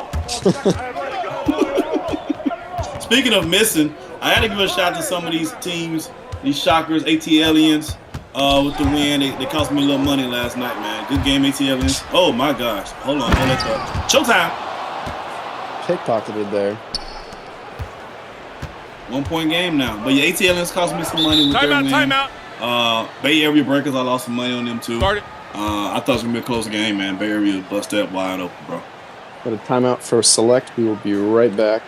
Speaking of missing, I got to give a shout out to some of these teams, these shockers, AT Aliens, with the win. They cost me a little money last night, man. Good game, AT Aliens. Oh my gosh. Hold on, hold that thought. Showtime. Pickpocketed there. 1 point game now. But yeah, AT Aliens cost me some money with their win. Timeout. Bay Area Breakers, I lost some money on them too. Start it. I thought it was going to be a close game, man. Bay Area busted up wide open, bro. Got a timeout for Select. We will be right back.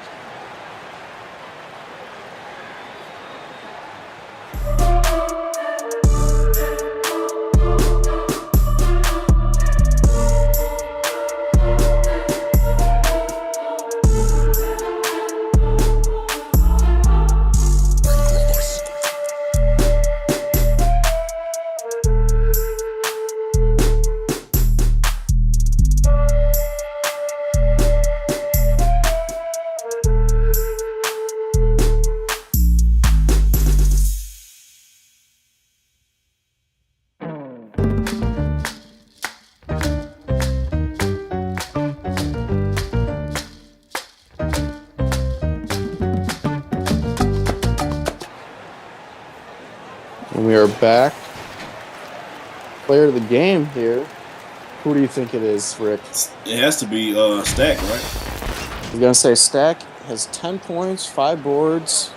And we are back. Player of the game here. Who do you think it is, Rick? It has to be Stack, right? I was going to say Stack has 10 points, 5 boards,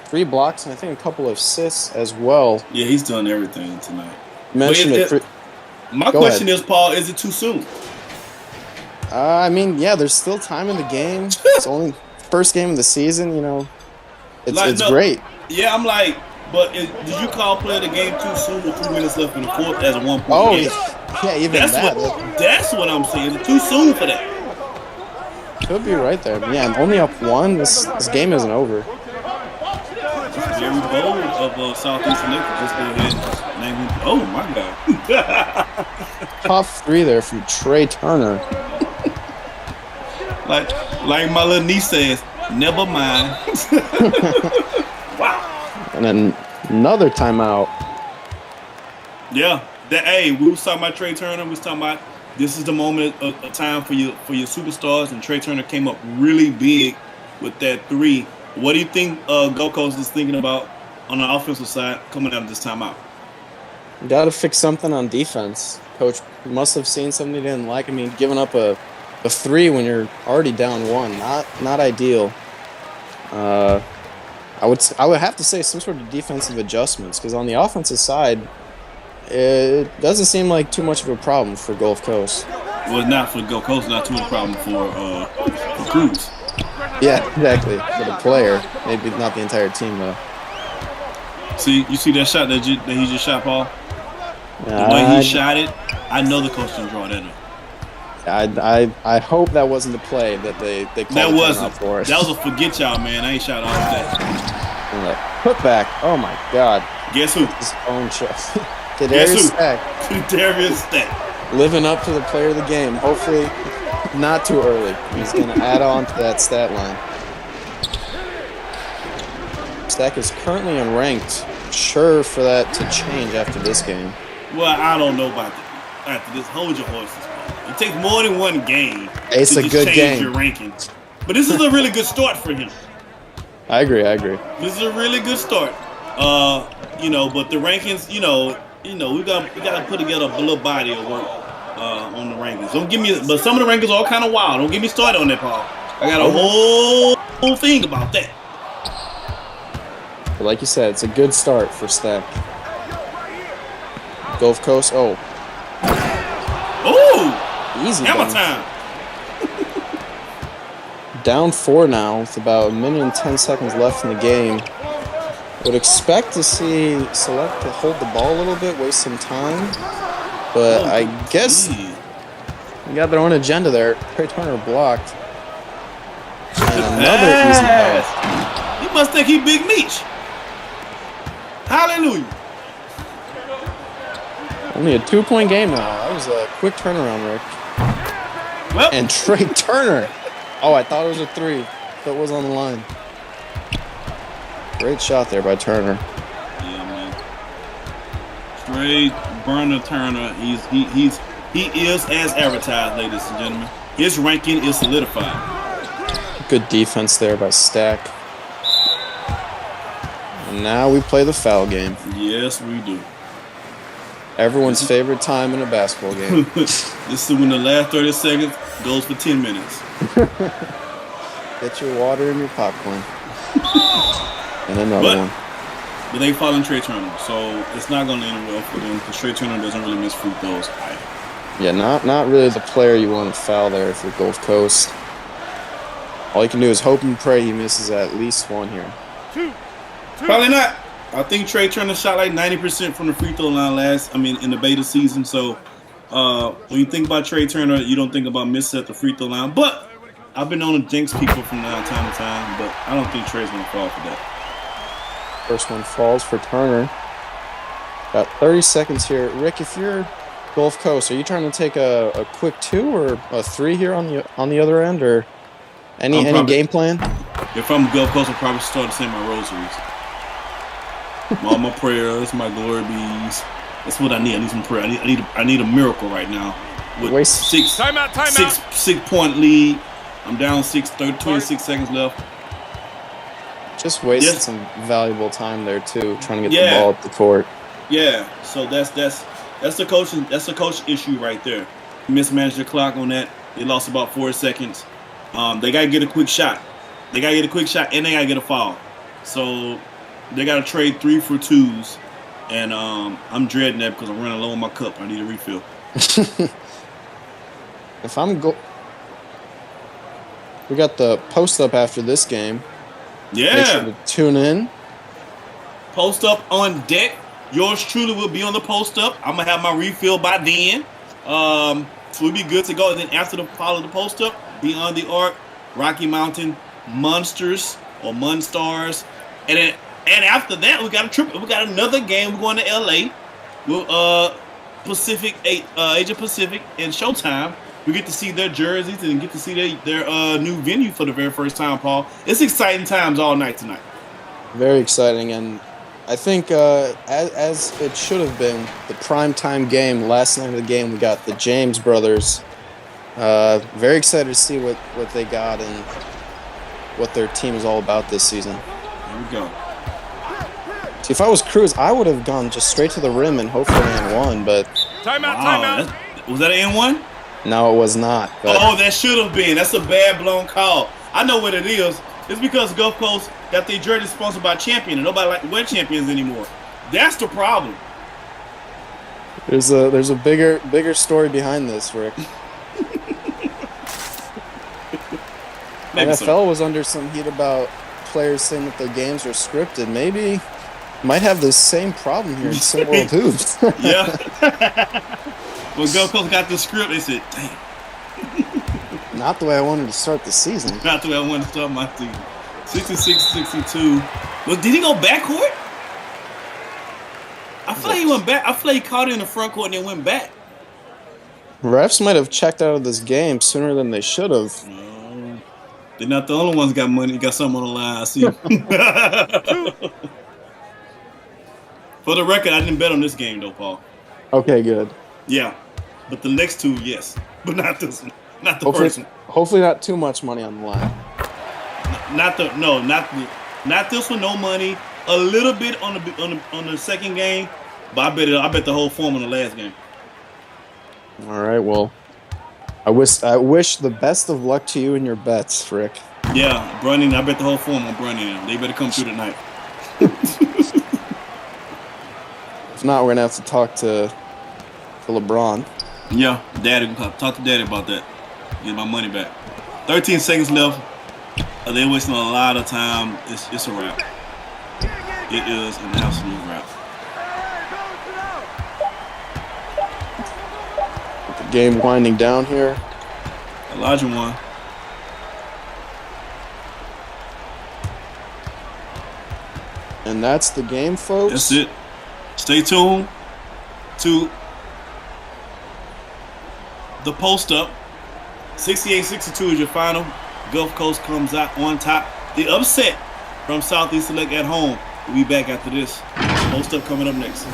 3 blocks, and I think a couple of assists as well. Yeah, he's done everything tonight. Mentioned My Go question ahead. is, Paul, is it too soon? I mean, yeah, there's still time in the game. It's only first game of the season, you know. It's great. Yeah, I'm like, but did you call play of the game too soon with 3 minutes left in the fourth as a 1 point Oh, game? yeah, even That's what I'm saying. Is it too soon for that? Could be right there. But yeah, only up 1. This game isn't over. Very bold of Southeast Select. Just go ahead and name him. Oh, my God. Tough 3 there from Trey Turner. like my little niece says, never mind. Wow. And then another timeout. Yeah. We was talking about Trey Turner. We was talking about this is the moment of time for your superstars, and Trey Turner came up really big with that 3. What do you think Gold Coast is thinking about on the offensive side coming out of this timeout? Got to fix something on defense. Coach must have seen something he didn't like. I mean, giving up a 3 when you're already down 1, not ideal. I would have to say some sort of defensive adjustments, because on the offensive side, it doesn't seem like too much of a problem for Gulf Coast. Well, not for Gulf Coast, not too much problem for Cruz. Yeah, exactly. For the player, maybe not the entire team though. You see that shot that he just shot, Paul? The way he shot it, I know the coach didn't draw that up. I hope that wasn't the play that they called That wasn't. for us. That was a forget y'all, man. I ain't shot all that. Put back. Oh my God. Guess who? His own shot. Guess who? Stack. Darius Stack. Living up to the player of the game. Hopefully not too early. He's going to add on to that stat line. Stack is currently unranked. Sure for that to change after this game. Well, I don't know about that. After this, hold your horses, Paul. It takes more than one game It's to a just good change game. your rankings. But this is a really good start for him. I agree. This is a really good start. But the rankings, we got to put together a little body of work on the rankings. But some of the rankings are all kind of wild. Don't get me started on that, Paul. I got a whole thing about that. But like you said, it's a good start for Stack. Gulf Coast. Oh. Ooh! Easy. Hammer time. Down 4 now with about a minute and 10 seconds left in the game. Would expect to see Select to hold the ball a little bit, waste some time. But I guess they got their own agenda there. Trey Turner blocked. And another easy pass. He must think he Big Meech. Hallelujah. Only a 2-point game now. That was a quick turnaround, Rick. Well, And Trey Turner. Oh, I thought it was a 3. That was on the line. Great shot there by Turner. yeah, man. Trey Burner Turner. He is as advertised, ladies and gentlemen. His ranking is solidified. Good defense there by Stack. And now we play the foul game. Yes, we do. Everyone's favorite time in a basketball game. This is when the last 30 seconds goes for 10 minutes. Get your water and your popcorn. And another one. But they following Trey Turner, so it's not going to end well for them because Trey Turner doesn't really miss free throws either. Yeah, not really the player you want to foul there if you're Gulf Coast. All you can do is hope and pray he misses at least one here. Probably not. I think Trey Turner shot like 90% from the free throw line in the beta season. So when you think about Trey Turner, you don't think about missing at the free throw line. But I've been known to jinx people from time to time, but I don't think Trey's going to fall for that. First one falls for Turner. Got 30 seconds here. Rick, if you're Gulf Coast, are you trying to take a quick 2 or a 3 here on the other end, or any game plan? If I'm Gulf Coast, I'll probably start saying my rosaries. All my prayers, my glory bees. That's what I need. I need some prayer. I need a miracle right now. With six-point lead. I'm down 26 seconds left. Just wasted some valuable time there too, trying to get the ball up the court. Yeah, so that's the coach issue right there. Mismanaged the clock on that. They lost about 4 seconds. They gotta get a quick shot. And they gotta get a foul. So they gotta trade 3 for 2s. And I'm dreading that because I'm running low on my cup. I need a refill. We got the post up after this game. Yeah. Make sure to tune in. Post up on deck. Yours truly will be on the post up. I'm gonna have my refill by then. So we'll be good to go. And then after the follow the post up, Beyond the Arc, Rocky Mountain Monsters or Munstars, and after that we got a trip. We got another game. We're going to LA. We'll Asia Pacific and Showtime. We get to see their jerseys and get to see their new venue for the very first time, Paul. It's exciting times all night tonight. Very exciting, and I think as it should have been, the primetime game, last night of the game, we got the James brothers. Very excited to see what they got and what their team is all about this season. Here we go. See, if I was Cruz, I would have gone just straight to the rim and hopefully N1, but... Timeout. Was that an N1? No, it was not. But... Oh, that should have been. That's a bad blown call. I know what it is. It's because Gulf Coast got their jersey sponsored by Champion, and nobody like to wear Champions anymore. That's the problem. There's a bigger story behind this, Rick. NFL was under some heat about players saying that their games were scripted. Maybe might have the same problem here in SimWorld Hoops. Yeah. When Gulf Coast got the script, they said, damn. Not the way I wanted to start the season. Not the way I wanted to start my season. 66-62. Well, did he go backcourt? I feel like he went back. I feel like he caught it in the front court and then went back. Refs might have checked out of this game sooner than they should have. They're not the only ones got money. Got something on the line. I see. For the record, I didn't bet on this game though, Paul. Okay, good. Yeah, but the next 2, yes, but not this one. Not the first one. Hopefully, not too much money on the line. Not this one. No money. A little bit on the second game, but I bet the whole form on the last game. All right. Well, I wish the best of luck to you and your bets, Rick. Yeah, Brunning. I bet the whole form on Brunning. They better come through tonight. If not, we're gonna have to talk to LeBron. Yeah, Daddy, talk to Daddy about that. Get my money back. 13 seconds left. They're wasting a lot of time. It's a wrap. It is an absolute wrap. The game winding down here. Elijah won. And that's the game, folks. That's it. Stay tuned to the post up. 68-62 is your final. Gulf Coast comes out on top. The upset from Southeast Select at home. We'll be back after this. Post up coming up next.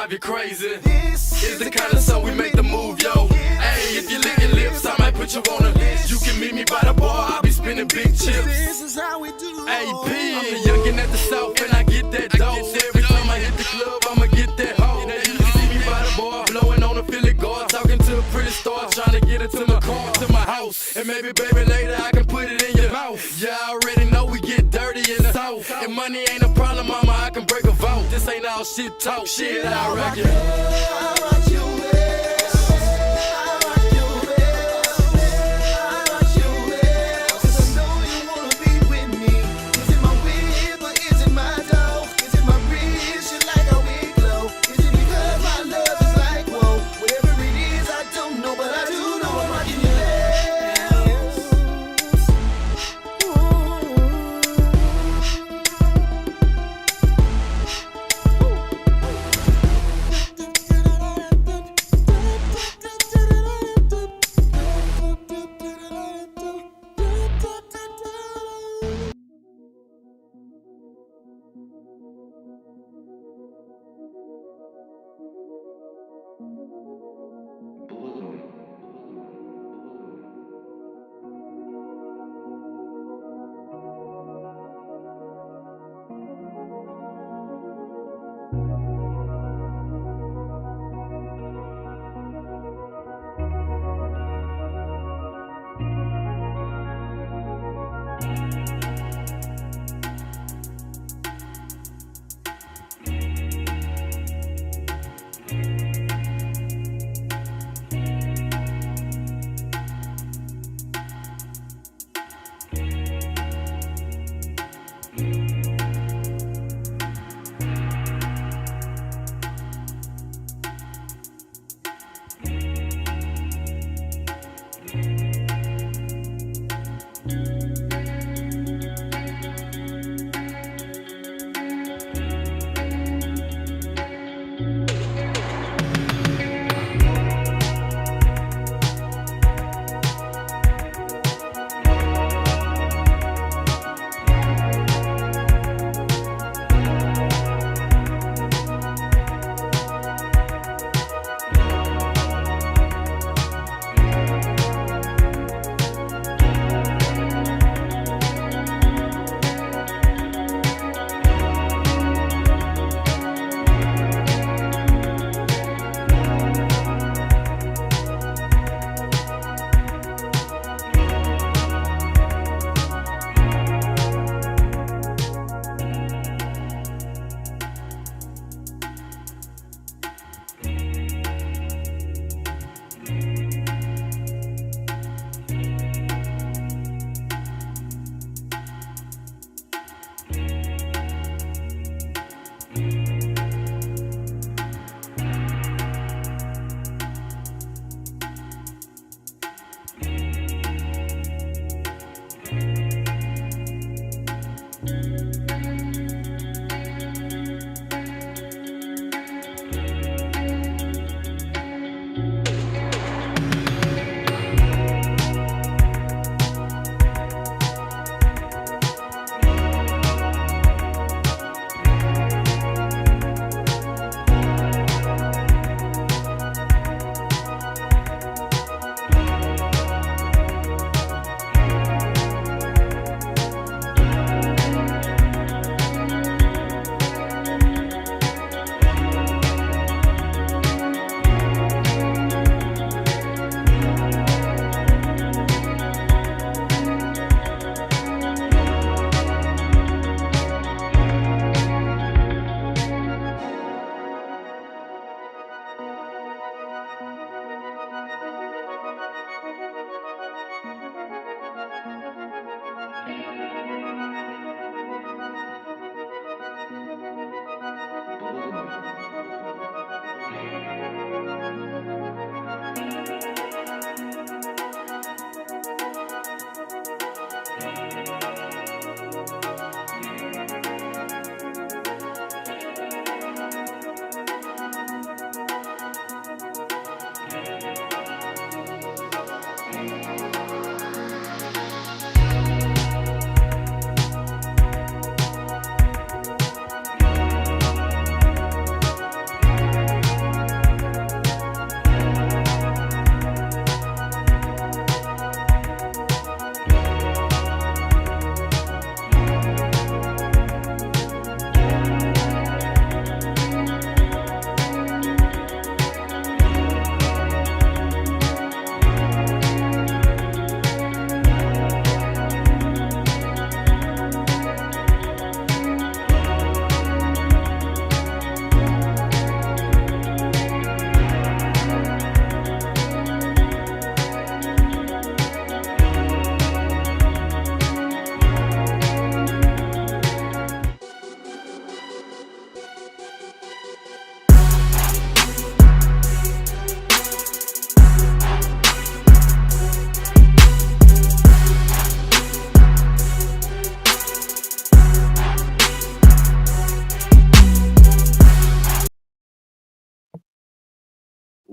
You crazy. This is the kind of song we make the move, yo. Hey, if you lick your lips, I might put you on a list. You can meet me by the bar, I'll be spinning big chips. This is how we do. AP, I'm the youngin' at the south, and I get that dough. Every time I hit the club, I'ma get that hoe. You can see me by the bar, blowing on a Philly guard, talking to a pretty star, trying to get her to my car, to my house. And maybe, baby, later I can put it in your mouth. Yeah, I already know we get dirty in the south. And money ain't a problem, mama, I can break a vote. This ain't all shit talk, shit I reckon.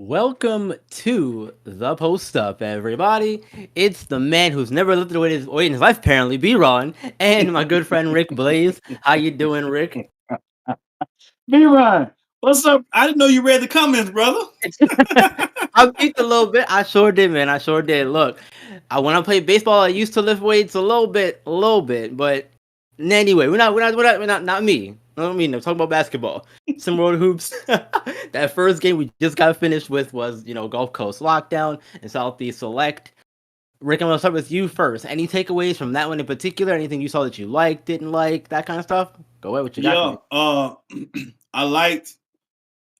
Welcome to the post up, everybody. It's the man who's never lifted weight in his life, apparently, B-Ron, and my good friend Rick Blaze. How you doing, Rick? B-Ron, what's up? I didn't know you read the comments, brother. I peeked a little bit. I sure did, man. I sure did. Look, when I played baseball, I used to lift weights a little bit. But anyway, not me. Not me. I'm talking about basketball. Some road hoops. That first game we just got finished with was, Gulf Coast Lockdown and Southeast Select. Rick, I'm gonna start with you first. Any takeaways from that one in particular? Anything you saw that you liked, didn't like, that kind of stuff? Go ahead. What you got for me? I liked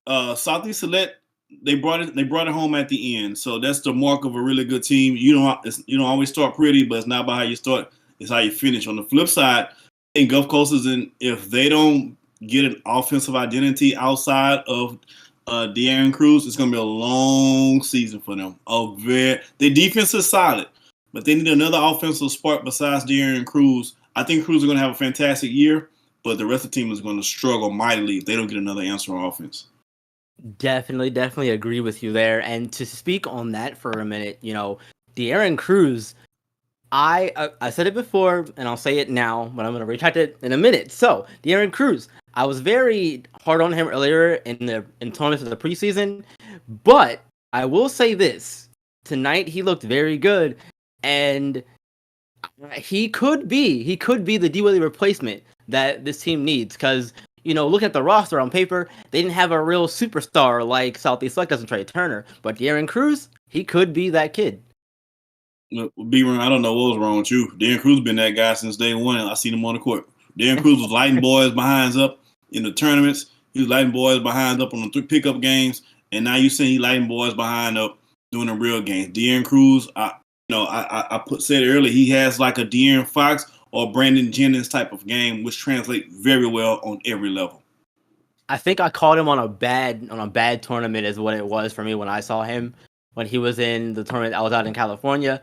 Southeast Select. They brought it home at the end, so that's the mark of a really good team. You don't always start pretty, but it's not about how you start; it's how you finish. On the flip side, I think Gulf Coast if they don't get an offensive identity outside of De'Aaron Cruz, it's gonna be a long season for them. Their defense is solid, but they need another offensive spark besides De'Aaron Cruz. I think Cruz is gonna have a fantastic year, but the rest of the team is going to struggle mightily if they don't get another answer on offense. Definitely agree with you there. And to speak on that for a minute, De'Aaron Cruz, I said it before and I'll say it now, but I'm going to retract it in a minute. So, De'Aaron Cruz, I was very hard on him earlier in tournaments of the preseason, but I will say this. Tonight he looked very good, and he could be the D. Willie replacement that this team needs, because looking at the roster on paper, they didn't have a real superstar like Southeast Select doesn't Trey Turner, but De'Aaron Cruz, he could be that kid. B-Run, I don't know what was wrong with you. De'Aaron Cruz been that guy since day one. I seen him on the court. De'Aaron Cruz was lighting boys behinds up in the tournaments. He was lighting boys behind up on the pickup games, and now you see he lighting boys behind up doing the real games. De'Aaron Cruz, I said earlier, he has like a De'Aaron Fox or Brandon Jennings type of game, which translate very well on every level. I think I called him on a bad tournament is what it was for me when I saw him. When he was in the tournament I was out in California,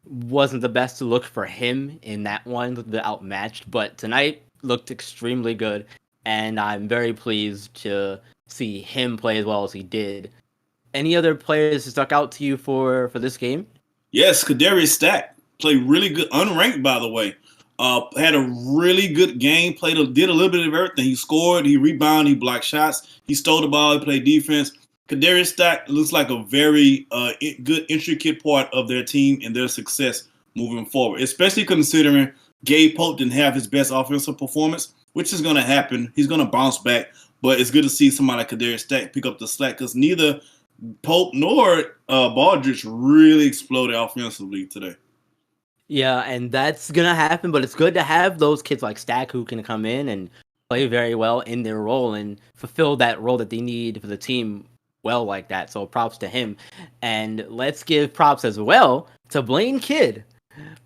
wasn't the best to look for him in that one, the outmatched, but tonight looked extremely good, and I'm very pleased to see him play as well as he did. Any other players who stuck out to you for this game? Yes, Kadarius Stack played really good, unranked by the way. Had a really good game, did a little bit of everything. He scored, he rebounded, he blocked shots, he stole the ball, he played defense. Kadarius Stack looks like a very good, intricate part of their team and their success moving forward, especially considering Gabe Pope didn't have his best offensive performance, which is going to happen. He's going to bounce back, but it's good to see somebody like Kadarius Stack pick up the slack because neither Pope nor Baldridge really exploded offensively today. Yeah, and that's going to happen, but it's good to have those kids like Stack who can come in and play very well in their role and fulfill that role that they need for the team well like that. So props to him. And let's give props as well to Blaine Kidd.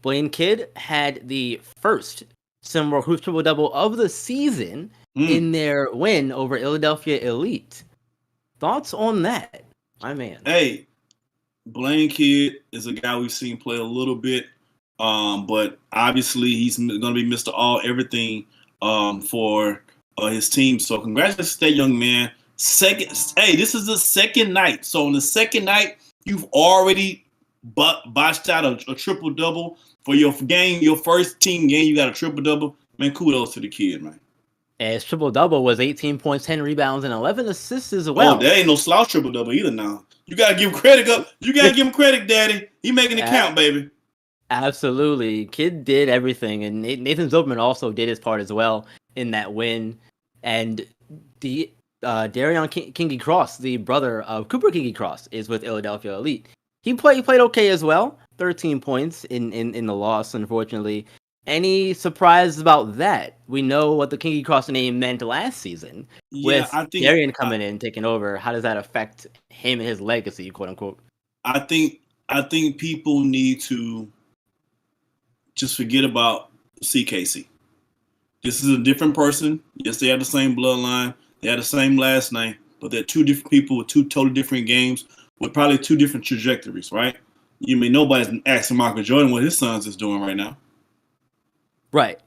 Blaine Kidd had the first Simworld Hoops triple-double of the season in their win over Philadelphia Elite. Thoughts on that, my man? Hey, Blaine Kidd is a guy we've seen play a little bit, but obviously he's going to be Mr. All Everything for his team. So congratulations to that young man. This is the second night. So on the second night, you've already botched out a triple-double for your game, your first team game. You got a triple-double. Man, kudos to the kid, man. And his triple-double was 18 points, 10 rebounds, and 11 assists as well. Oh, there ain't no slouch triple-double either now. You got to give him credit. You got to give him credit, Daddy. He making it count, baby. Absolutely. Kid did everything, and Nathan Zobman also did his part as well in that win. And the Darion Kingy Cross, the brother of Cooper Kingy Cross, is with Philadelphia Elite. He played okay as well. 13 points in the loss, unfortunately. Any surprise about that? We know what the Kingy Cross name meant last season. Yeah, with Darion coming in, taking over. How does that affect him and his legacy, quote unquote? I think people need to just forget about CKC. This is a different person. Yes, they have the same bloodline. They have the same last name, but they're two different people with two totally different games with probably two different trajectories, right? You mean nobody's asking Michael Jordan what his sons is doing right now. Right.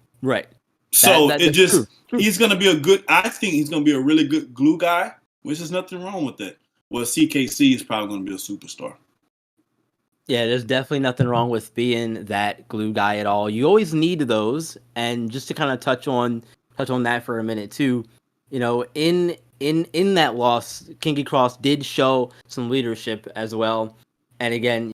So true. He's going to be I think he's going to be a really good glue guy, which is nothing wrong with that. well, CKC is probably going to be a superstar. Yeah, there's definitely nothing wrong with being that glue guy at all. You always need those, and just to kind of touch on that for a minute too. You know, in that loss, Kinky Cross did show some leadership as well. And again,